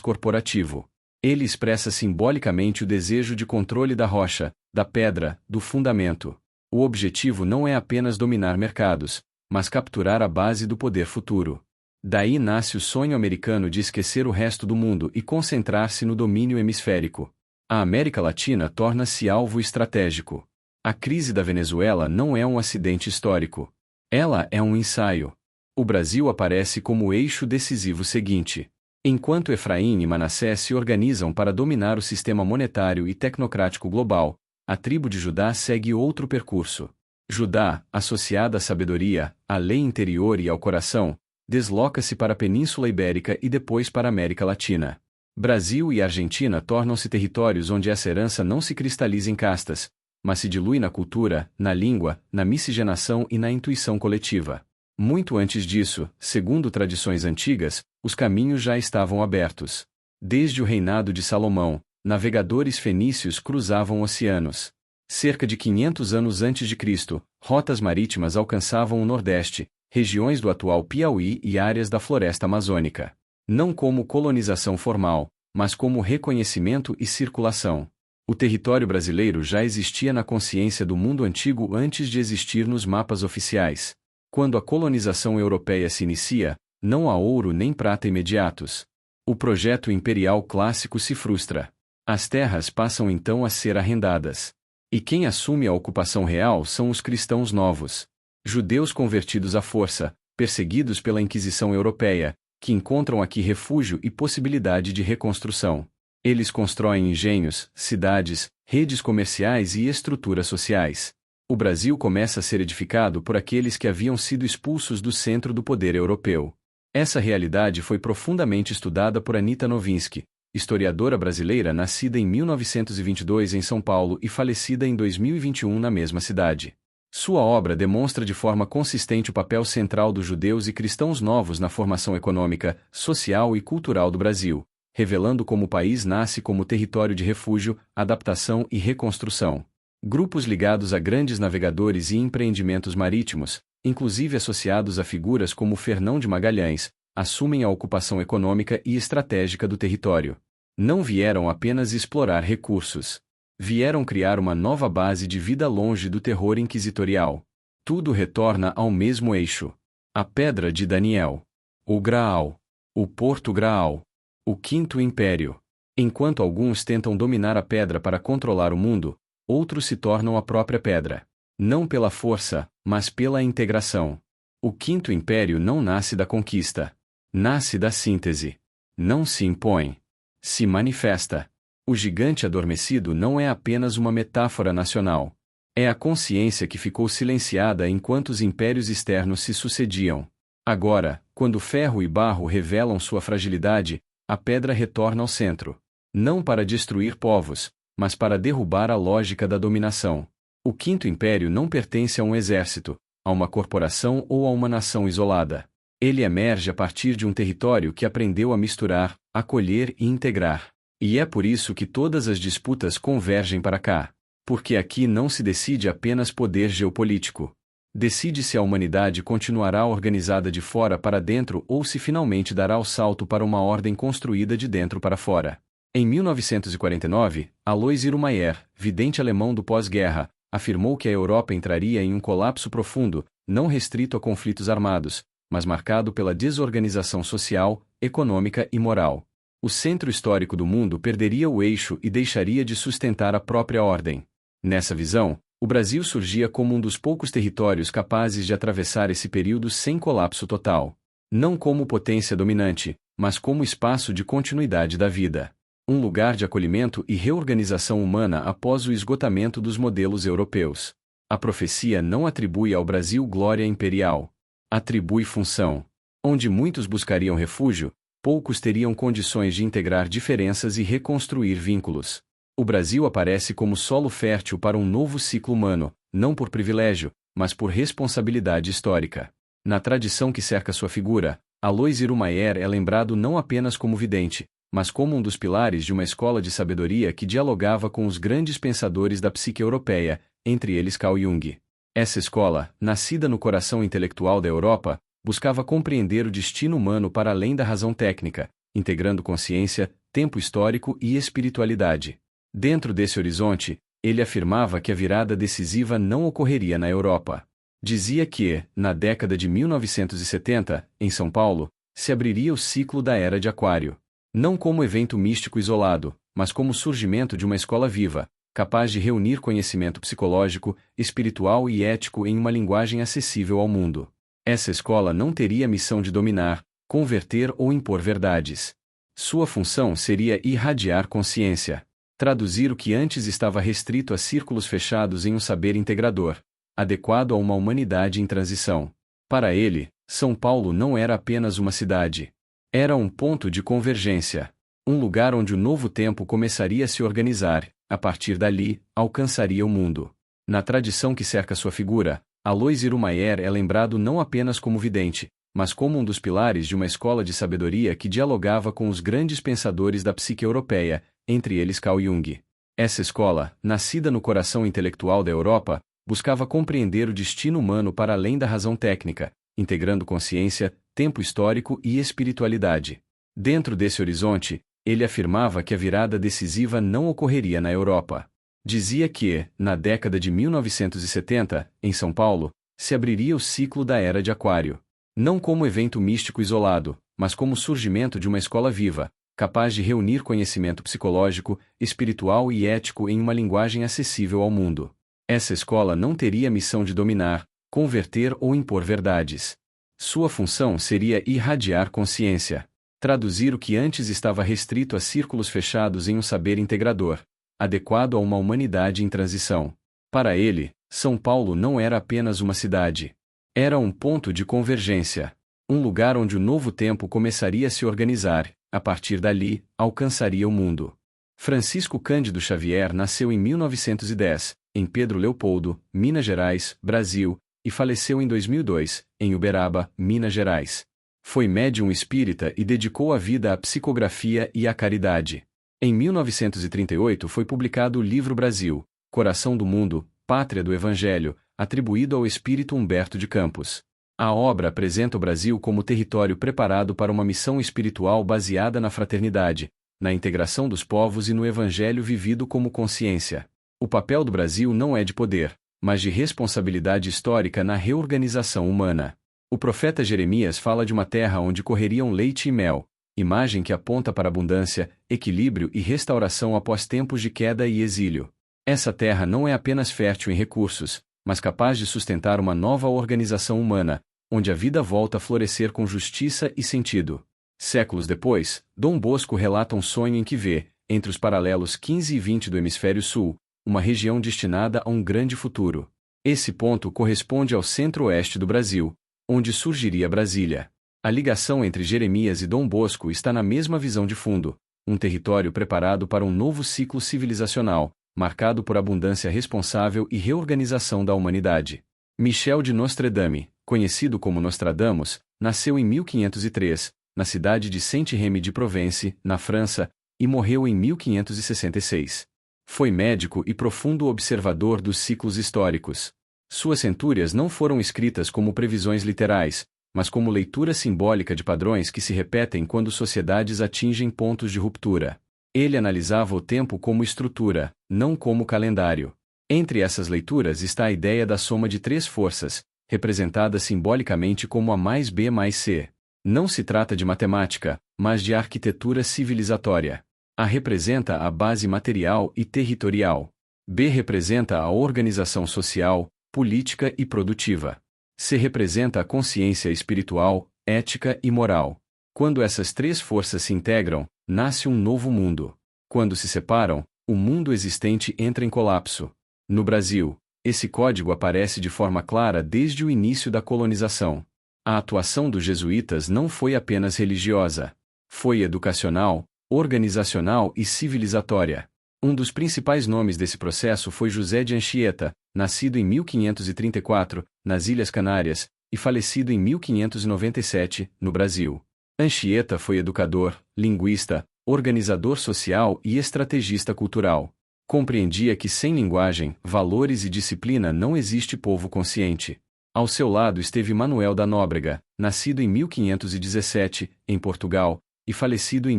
corporativo. Ele expressa simbolicamente o desejo de controle da rocha, da pedra, do fundamento. O objetivo não é apenas dominar mercados, mas capturar a base do poder futuro. Daí nasce o sonho americano de esquecer o resto do mundo e concentrar-se no domínio hemisférico. A América Latina torna-se alvo estratégico. A crise da Venezuela não é um acidente histórico. Ela é um ensaio. O Brasil aparece como o eixo decisivo seguinte. Enquanto Efraim e Manassés se organizam para dominar o sistema monetário e tecnocrático global, a tribo de Judá segue outro percurso. Judá, associada à sabedoria, à lei interior e ao coração, desloca-se para a Península Ibérica e depois para a América Latina. Brasil e Argentina tornam-se territórios onde essa herança não se cristaliza em castas, mas se dilui na cultura, na língua, na miscigenação e na intuição coletiva. Muito antes disso, segundo tradições antigas, os caminhos já estavam abertos. Desde o reinado de Salomão, navegadores fenícios cruzavam oceanos. Cerca de 500 anos antes de Cristo, rotas marítimas alcançavam o Nordeste, regiões do atual Piauí e áreas da floresta amazônica. Não como colonização formal, mas como reconhecimento e circulação. O território brasileiro já existia na consciência do mundo antigo antes de existir nos mapas oficiais. Quando a colonização europeia se inicia, não há ouro nem prata imediatos. O projeto imperial clássico se frustra. As terras passam então a ser arrendadas. E quem assume a ocupação real são os cristãos novos. Judeus convertidos à força, perseguidos pela Inquisição Europeia, que encontram aqui refúgio e possibilidade de reconstrução. Eles constroem engenhos, cidades, redes comerciais e estruturas sociais. O Brasil começa a ser edificado por aqueles que haviam sido expulsos do centro do poder europeu. Essa realidade foi profundamente estudada por Anita Nowinski, historiadora brasileira nascida em 1922 em São Paulo e falecida em 2021 na mesma cidade. Sua obra demonstra de forma consistente o papel central dos judeus e cristãos novos na formação econômica, social e cultural do Brasil, revelando como o país nasce como território de refúgio, adaptação e reconstrução. Grupos ligados a grandes navegadores e empreendimentos marítimos, inclusive associados a figuras como Fernão de Magalhães, assumem a ocupação econômica e estratégica do território. Não vieram apenas explorar recursos. Vieram criar uma nova base de vida longe do terror inquisitorial. Tudo retorna ao mesmo eixo. A Pedra de Daniel. O Graal. O Porto Graal. O Quinto Império. Enquanto alguns tentam dominar a pedra para controlar o mundo, outros se tornam a própria pedra. Não pela força, mas pela integração. O Quinto Império não nasce da conquista. Nasce da síntese. Não se impõe. Se manifesta. O gigante adormecido não é apenas uma metáfora nacional. É a consciência que ficou silenciada enquanto os impérios externos se sucediam. Agora, quando ferro e barro revelam sua fragilidade, a pedra retorna ao centro. Não para destruir povos, mas para derrubar a lógica da dominação. O Quinto Império não pertence a um exército, a uma corporação ou a uma nação isolada. Ele emerge a partir de um território que aprendeu a misturar, acolher e integrar. E é por isso que todas as disputas convergem para cá. Porque aqui não se decide apenas poder geopolítico. Decide-se a humanidade continuará organizada de fora para dentro ou se finalmente dará o salto para uma ordem construída de dentro para fora. Em 1949, Alois Irlmayer, vidente alemão do pós-guerra, afirmou que a Europa entraria em um colapso profundo, não restrito a conflitos armados, mas marcado pela desorganização social, econômica e moral. O centro histórico do mundo perderia o eixo e deixaria de sustentar a própria ordem. Nessa visão, o Brasil surgia como um dos poucos territórios capazes de atravessar esse período sem colapso total. Não como potência dominante, mas como espaço de continuidade da vida. Um lugar de acolhimento e reorganização humana após o esgotamento dos modelos europeus. A profecia não atribui ao Brasil glória imperial. Atribui função. Onde muitos buscariam refúgio, poucos teriam condições de integrar diferenças e reconstruir vínculos. O Brasil aparece como solo fértil para um novo ciclo humano, não por privilégio, mas por responsabilidade histórica. Na tradição que cerca sua figura, Alois Irlmayer é lembrado não apenas como vidente, mas como um dos pilares de uma escola de sabedoria que dialogava com os grandes pensadores da psique europeia, entre eles Carl Jung. Essa escola, nascida no coração intelectual da Europa, buscava compreender o destino humano para além da razão técnica, integrando consciência, tempo histórico e espiritualidade. Dentro desse horizonte, ele afirmava que a virada decisiva não ocorreria na Europa. Dizia que, na década de 1970, em São Paulo, se abriria o ciclo da Era de Aquário. Não como evento místico isolado, mas como surgimento de uma escola viva, capaz de reunir conhecimento psicológico, espiritual e ético em uma linguagem acessível ao mundo. Essa escola não teria a missão de dominar, converter ou impor verdades. Sua função seria irradiar consciência. Traduzir o que antes estava restrito a círculos fechados em um saber integrador, adequado a uma humanidade em transição. Para ele, São Paulo não era apenas uma cidade. Era um ponto de convergência. Um lugar onde o novo tempo começaria a se organizar, a partir dali, alcançaria o mundo. Na tradição que cerca sua figura, Alois Irlmayer é lembrado não apenas como vidente, mas como um dos pilares de uma escola de sabedoria que dialogava com os grandes pensadores da psique europeia, entre eles Carl Jung. Essa escola, nascida no coração intelectual da Europa, buscava compreender o destino humano para além da razão técnica, integrando consciência, tempo histórico e espiritualidade. Dentro desse horizonte, ele afirmava que a virada decisiva não ocorreria na Europa. Dizia que, na década de 1970, em São Paulo, se abriria o ciclo da Era de Aquário. Não como evento místico isolado, mas como surgimento de uma escola viva, capaz de reunir conhecimento psicológico, espiritual e ético em uma linguagem acessível ao mundo. Essa escola não teria a missão de dominar, converter ou impor verdades. Sua função seria irradiar consciência. Traduzir o que antes estava restrito a círculos fechados em um saber integrador, adequado a uma humanidade em transição. Para ele, São Paulo não era apenas uma cidade. Era um ponto de convergência. Um lugar onde o novo tempo começaria a se organizar, a partir dali, alcançaria o mundo. Francisco Cândido Xavier nasceu em 1910, em Pedro Leopoldo, Minas Gerais, Brasil, e faleceu em 2002, em Uberaba, Minas Gerais. Foi médium espírita e dedicou a vida à psicografia e à caridade. Em 1938 foi publicado o livro Brasil, Coração do Mundo, Pátria do Evangelho, atribuído ao espírito Humberto de Campos. A obra apresenta o Brasil como território preparado para uma missão espiritual baseada na fraternidade, na integração dos povos e no evangelho vivido como consciência. O papel do Brasil não é de poder, mas de responsabilidade histórica na reorganização humana. O profeta Jeremias fala de uma terra onde correriam leite e mel, imagem que aponta para abundância, equilíbrio e restauração após tempos de queda e exílio. Essa terra não é apenas fértil em recursos, mas capaz de sustentar uma nova organização humana, onde a vida volta a florescer com justiça e sentido. Séculos depois, Dom Bosco relata um sonho em que vê, entre os paralelos 15 e 20 do hemisfério sul, uma região destinada a um grande futuro. Esse ponto corresponde ao centro-oeste do Brasil, onde surgiria Brasília. A ligação entre Jeremias e Dom Bosco está na mesma visão de fundo, um território preparado para um novo ciclo civilizacional, marcado por abundância responsável e reorganização da humanidade. Michel de Nostredame, conhecido como Nostradamus, nasceu em 1503, na cidade de Saint-Rémy de Provence, na França, e morreu em 1566. Foi médico e profundo observador dos ciclos históricos. Suas centúrias não foram escritas como previsões literais, mas como leitura simbólica de padrões que se repetem quando sociedades atingem pontos de ruptura. Ele analisava o tempo como estrutura, não como calendário. Entre essas leituras está a ideia da soma de três forças, representada simbolicamente como A mais B mais C. Não se trata de matemática, mas de arquitetura civilizatória. A representa a base material e territorial. B representa a organização social, política e produtiva. C representa a consciência espiritual, ética e moral. Quando essas três forças se integram, nasce um novo mundo. Quando se separam, o mundo existente entra em colapso. No Brasil, esse código aparece de forma clara desde o início da colonização. A atuação dos jesuítas não foi apenas religiosa. Foi educacional, organizacional e civilizatória. Um dos principais nomes desse processo foi José de Anchieta, nascido em 1534, nas Ilhas Canárias, e falecido em 1597, no Brasil. Anchieta foi educador, linguista, organizador social e estrategista cultural. Compreendia que sem linguagem, valores e disciplina não existe povo consciente. Ao seu lado esteve Manuel da Nóbrega, nascido em 1517, em Portugal, e falecido em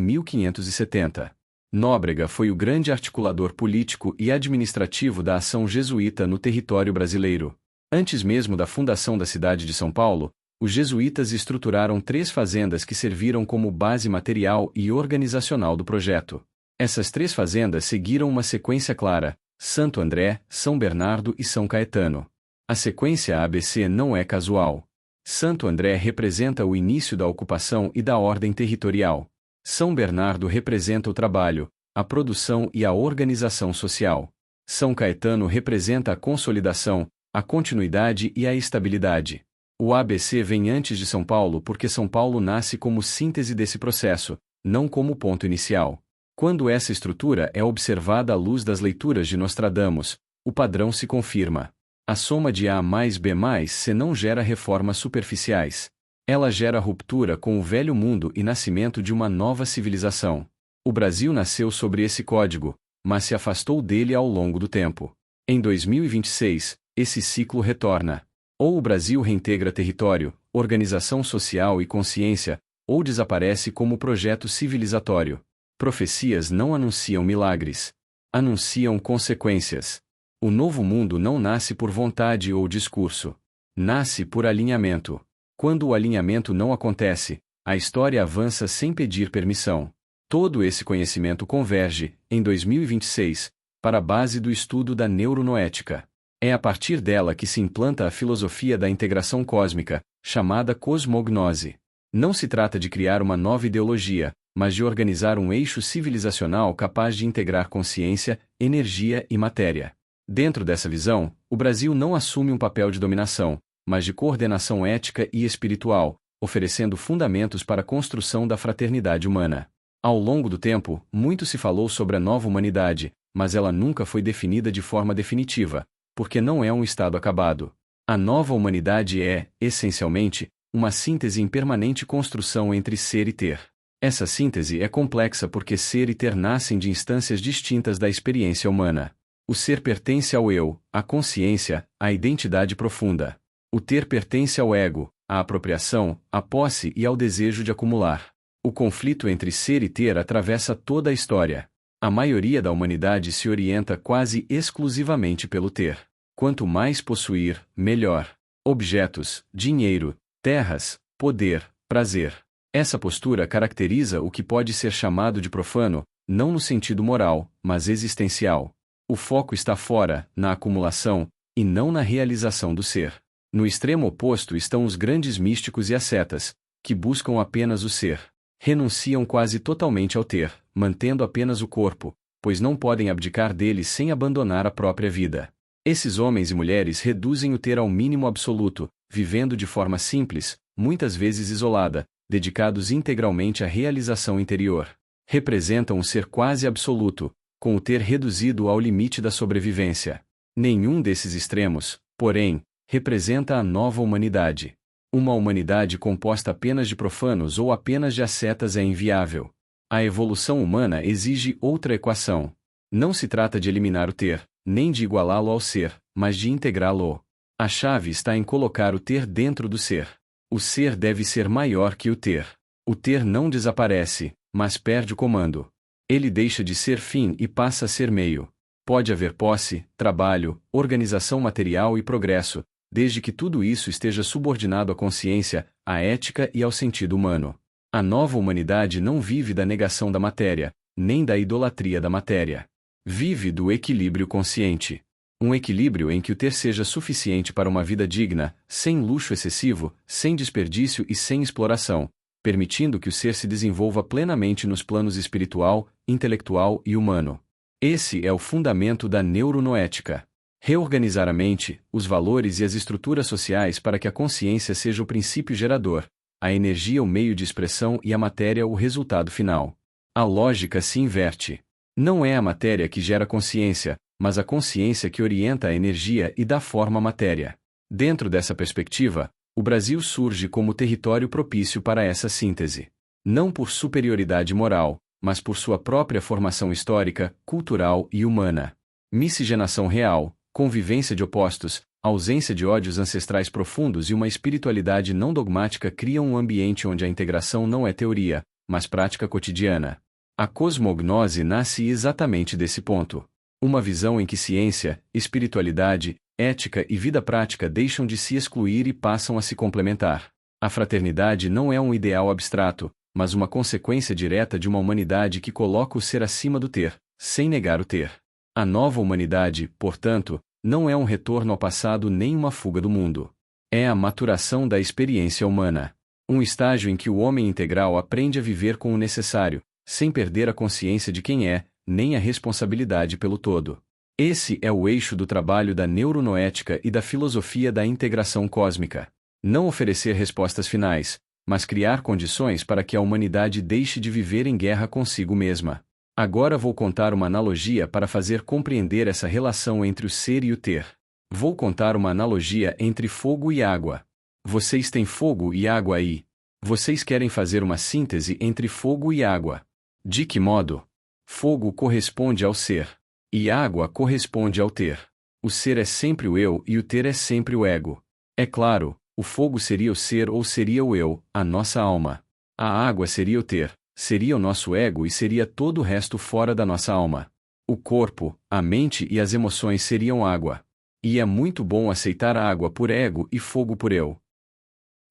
1570. Nóbrega foi o grande articulador político e administrativo da ação jesuíta no território brasileiro. Antes mesmo da fundação da cidade de São Paulo, os jesuítas estruturaram 3 fazendas que serviram como base material e organizacional do projeto. Essas 3 fazendas seguiram uma sequência clara: Santo André, São Bernardo e São Caetano. A sequência ABC não é casual. Santo André representa o início da ocupação e da ordem territorial. São Bernardo representa o trabalho, a produção e a organização social. São Caetano representa a consolidação, a continuidade e a estabilidade. O ABC vem antes de São Paulo porque São Paulo nasce como síntese desse processo, não como ponto inicial. Quando essa estrutura é observada à luz das leituras de Nostradamus, o padrão se confirma. A soma de A mais B mais C não gera reformas superficiais. Ela gera ruptura com o velho mundo e nascimento de uma nova civilização. O Brasil nasceu sobre esse código, mas se afastou dele ao longo do tempo. Em 2026, esse ciclo retorna. Ou o Brasil reintegra território, organização social e consciência, ou desaparece como projeto civilizatório. Profecias não anunciam milagres. Anunciam consequências. O novo mundo não nasce por vontade ou discurso. Nasce por alinhamento. Quando o alinhamento não acontece, a história avança sem pedir permissão. Todo esse conhecimento converge, em 2026, para a base do estudo da neuronoética. É a partir dela que se implanta a filosofia da integração cósmica, chamada cosmognose. Não se trata de criar uma nova ideologia, mas de organizar um eixo civilizacional capaz de integrar consciência, energia e matéria. Dentro dessa visão, o Brasil não assume um papel de dominação, mas de coordenação ética e espiritual, oferecendo fundamentos para a construção da fraternidade humana. Ao longo do tempo, muito se falou sobre a nova humanidade, mas ela nunca foi definida de forma definitiva, porque não é um estado acabado. A nova humanidade é, essencialmente, uma síntese em permanente construção entre ser e ter. Essa síntese é complexa porque ser e ter nascem de instâncias distintas da experiência humana. O ser pertence ao eu, à consciência, à identidade profunda. O ter pertence ao ego, à apropriação, à posse e ao desejo de acumular. O conflito entre ser e ter atravessa toda a história. A maioria da humanidade se orienta quase exclusivamente pelo ter. Quanto mais possuir, melhor. Objetos, dinheiro, terras, poder, prazer. Essa postura caracteriza o que pode ser chamado de profano, não no sentido moral, mas existencial. O foco está fora, na acumulação, e não na realização do ser. No extremo oposto estão os grandes místicos e ascetas, que buscam apenas o ser. Renunciam quase totalmente ao ter, mantendo apenas o corpo, pois não podem abdicar dele sem abandonar a própria vida. Esses homens e mulheres reduzem o ter ao mínimo absoluto, vivendo de forma simples, muitas vezes isolada, dedicados integralmente à realização interior. Representam um ser quase absoluto, com o ter reduzido ao limite da sobrevivência. Nenhum desses extremos, porém, representa a nova humanidade. Uma humanidade composta apenas de profanos ou apenas de ascetas é inviável. A evolução humana exige outra equação. Não se trata de eliminar o ter, nem de igualá-lo ao ser, mas de integrá-lo. A chave está em colocar o ter dentro do ser. O ser deve ser maior que o ter. O ter não desaparece, mas perde o comando. Ele deixa de ser fim e passa a ser meio. Pode haver posse, trabalho, organização material e progresso, desde que tudo isso esteja subordinado à consciência, à ética e ao sentido humano. A nova humanidade não vive da negação da matéria, nem da idolatria da matéria. Vive do equilíbrio consciente. Um equilíbrio em que o ter seja suficiente para uma vida digna, sem luxo excessivo, sem desperdício e sem exploração, permitindo que o ser se desenvolva plenamente nos planos espiritual, intelectual e humano. Esse é o fundamento da neuronoética. Reorganizar a mente, os valores e as estruturas sociais para que a consciência seja o princípio gerador, a energia o meio de expressão e a matéria o resultado final. A lógica se inverte. Não é a matéria que gera consciência, mas a consciência que orienta a energia e dá forma à matéria. Dentro dessa perspectiva, o Brasil surge como território propício para essa síntese. Não por superioridade moral, mas por sua própria formação histórica, cultural e humana. Miscigenação real, convivência de opostos, ausência de ódios ancestrais profundos e uma espiritualidade não dogmática criam um ambiente onde a integração não é teoria, mas prática cotidiana. A cosmognose nasce exatamente desse ponto. Uma visão em que ciência, espiritualidade, ética e vida prática deixam de se excluir e passam a se complementar. A fraternidade não é um ideal abstrato, mas uma consequência direta de uma humanidade que coloca o ser acima do ter, sem negar o ter. A nova humanidade, portanto, não é um retorno ao passado nem uma fuga do mundo. É a maturação da experiência humana. Um estágio em que o homem integral aprende a viver com o necessário, sem perder a consciência de quem é, nem a responsabilidade pelo todo. Esse é o eixo do trabalho da neuronoética e da filosofia da integração cósmica. Não oferecer respostas finais, mas criar condições para que a humanidade deixe de viver em guerra consigo mesma. Agora vou contar uma analogia para fazer compreender essa relação entre o ser e o ter. Vou contar uma analogia entre fogo e água. Vocês têm fogo e água aí. Vocês querem fazer uma síntese entre fogo e água. De que modo? Fogo corresponde ao ser. E água corresponde ao ter. O ser é sempre o eu e o ter é sempre o ego. É claro, o fogo seria o ser ou seria o eu, a nossa alma. A água seria o ter, seria o nosso ego e seria todo o resto fora da nossa alma. O corpo, a mente e as emoções seriam água. E é muito bom aceitar a água por ego e fogo por eu.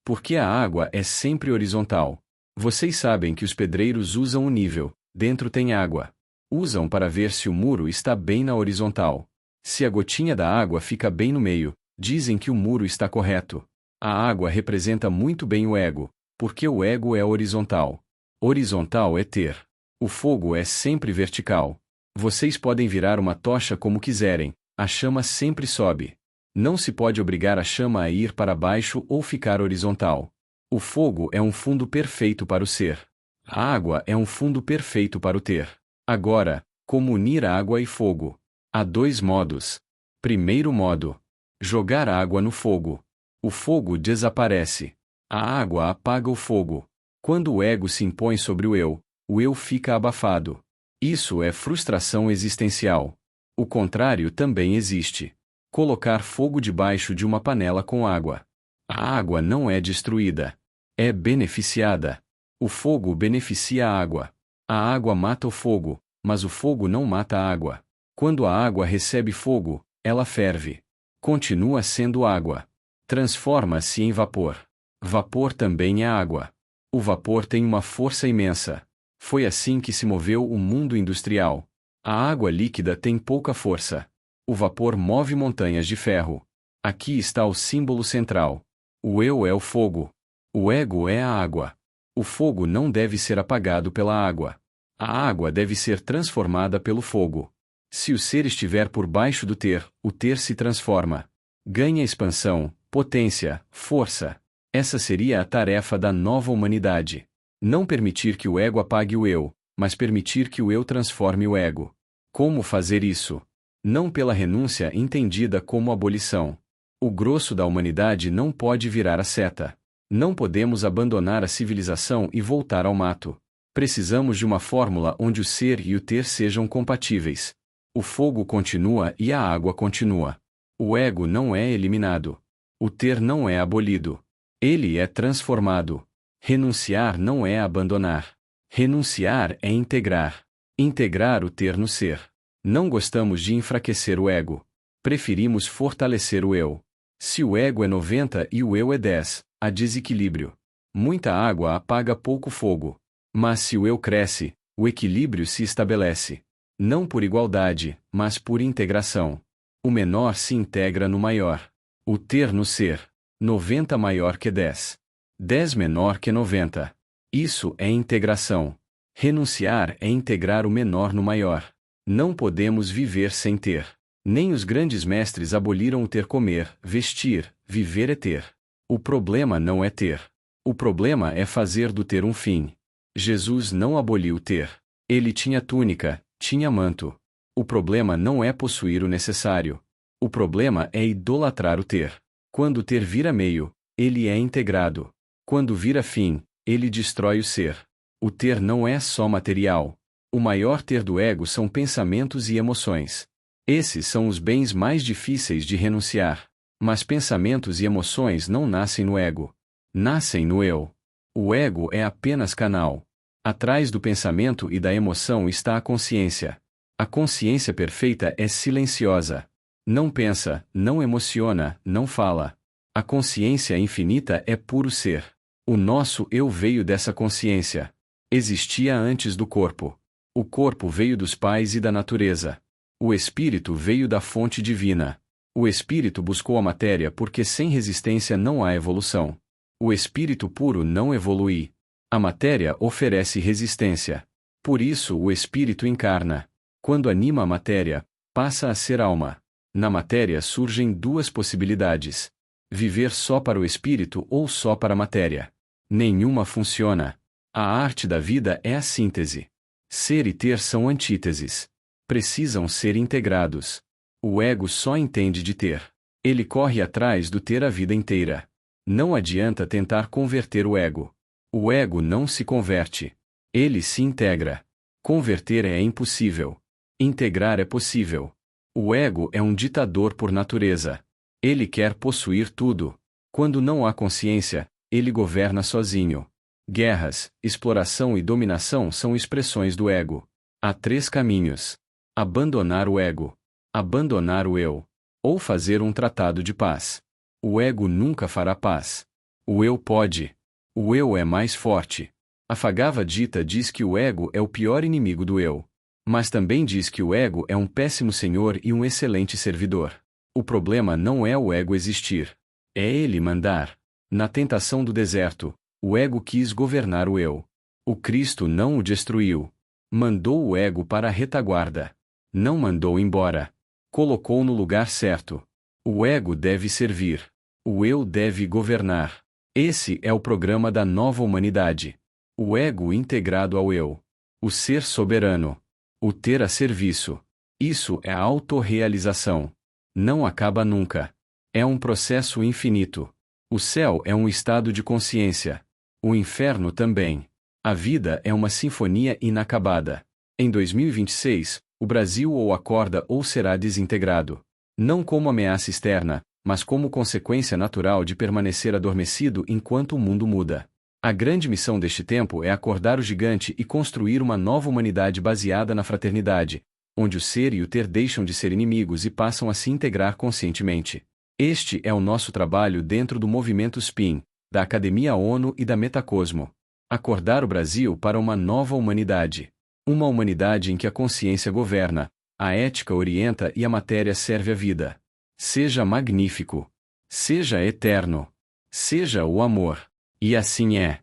Porque a água é sempre horizontal. Vocês sabem que os pedreiros usam o nível, dentro tem água. Usam para ver se o muro está bem na horizontal. Se a gotinha da água fica bem no meio, dizem que o muro está correto. A água representa muito bem o ego, porque o ego é horizontal. Horizontal é ter. O fogo é sempre vertical. Vocês podem virar uma tocha como quiserem, a chama sempre sobe. Não se pode obrigar a chama a ir para baixo ou ficar horizontal. O fogo é um fundo perfeito para o ser. A água é um fundo perfeito para o ter. Agora, como unir água e fogo? Há dois modos. Primeiro modo: jogar água no fogo. O fogo desaparece. A água apaga o fogo. Quando o ego se impõe sobre o eu fica abafado. Isso é frustração existencial. O contrário também existe. Colocar fogo debaixo de uma panela com água. A água não é destruída. É beneficiada. O fogo beneficia a água. A água mata o fogo, mas o fogo não mata a água. Quando a água recebe fogo, ela ferve. Continua sendo água. Transforma-se em vapor. Vapor também é água. O vapor tem uma força imensa. Foi assim que se moveu o mundo industrial. A água líquida tem pouca força. O vapor move montanhas de ferro. Aqui está o símbolo central. O eu é o fogo. O ego é a água. O fogo não deve ser apagado pela água. A água deve ser transformada pelo fogo. Se o ser estiver por baixo do ter, o ter se transforma. Ganha expansão, potência, força. Essa seria a tarefa da nova humanidade. Não permitir que o ego apague o eu, mas permitir que o eu transforme o ego. Como fazer isso? Não pela renúncia entendida como abolição. O grosso da humanidade não pode virar a seta. Não podemos abandonar a civilização e voltar ao mato. Precisamos de uma fórmula onde o ser e o ter sejam compatíveis. O fogo continua e a água continua. O ego não é eliminado. O ter não é abolido. Ele é transformado. Renunciar não é abandonar. Renunciar é integrar. Integrar o ter no ser. Não gostamos de enfraquecer o ego. Preferimos fortalecer o eu. Se o ego é 90 e o eu é 10, há desequilíbrio. Muita água apaga pouco fogo. Mas se o eu cresce, o equilíbrio se estabelece. Não por igualdade, mas por integração. O menor se integra no maior. O ter no ser. 90 maior que 10. 10 menor que 90. Isso é integração. Renunciar é integrar o menor no maior. Não podemos viver sem ter. Nem os grandes mestres aboliram o ter comer, vestir, viver é ter. O problema não é ter. O problema é fazer do ter um fim. Jesus não aboliu o ter. Ele tinha túnica, tinha manto. O problema não é possuir o necessário. O problema é idolatrar o ter. Quando o ter vira meio, ele é integrado. Quando vira fim, ele destrói o ser. O ter não é só material. O maior ter do ego são pensamentos e emoções. Esses são os bens mais difíceis de renunciar. Mas pensamentos e emoções não nascem no ego. Nascem no eu. O ego é apenas canal. Atrás do pensamento e da emoção está a consciência. A consciência perfeita é silenciosa. Não pensa, não emociona, não fala. A consciência infinita é puro ser. O nosso eu veio dessa consciência. Existia antes do corpo. O corpo veio dos pais e da natureza. O espírito veio da fonte divina. O espírito buscou a matéria porque sem resistência não há evolução. O espírito puro não evolui. A matéria oferece resistência. Por isso o espírito encarna. Quando anima a matéria, passa a ser alma. Na matéria surgem duas possibilidades: viver só para o espírito ou só para a matéria. Nenhuma funciona. A arte da vida é a síntese. Ser e ter são antíteses. Precisam ser integrados. O ego só entende de ter. Ele corre atrás do ter a vida inteira. Não adianta tentar converter o ego. O ego não se converte. Ele se integra. Converter é impossível. Integrar é possível. O ego é um ditador por natureza. Ele quer possuir tudo. Quando não há consciência, ele governa sozinho. Guerras, exploração e dominação são expressões do ego. Há 3 caminhos: abandonar o ego, abandonar o eu, ou fazer um tratado de paz. O ego nunca fará paz. O eu pode. O eu é mais forte. A Bhagavad Gita diz que o ego é o pior inimigo do eu. Mas também diz que o ego é um péssimo senhor e um excelente servidor. O problema não é o ego existir. É ele mandar. Na tentação do deserto, o ego quis governar o eu. O Cristo não o destruiu. Mandou o ego para a retaguarda. Não mandou embora. Colocou no lugar certo. O ego deve servir. O eu deve governar. Esse é o programa da nova humanidade. O ego integrado ao eu. O ser soberano. O ter a serviço. Isso é a autorrealização. Não acaba nunca. É um processo infinito. O céu é um estado de consciência. O inferno também. A vida é uma sinfonia inacabada. Em 2026, o Brasil ou acorda ou será desintegrado. Não como ameaça externa, mas como consequência natural de permanecer adormecido enquanto o mundo muda. A grande missão deste tempo é acordar o gigante e construir uma nova humanidade baseada na fraternidade, onde o ser e o ter deixam de ser inimigos e passam a se integrar conscientemente. Este é o nosso trabalho dentro do movimento SPIN, da Academia ONU e da Metacosmo. Acordar o Brasil para uma nova humanidade. Uma humanidade em que a consciência governa, a ética orienta e a matéria serve à vida. Seja magnífico. Seja eterno. Seja o amor. E assim é.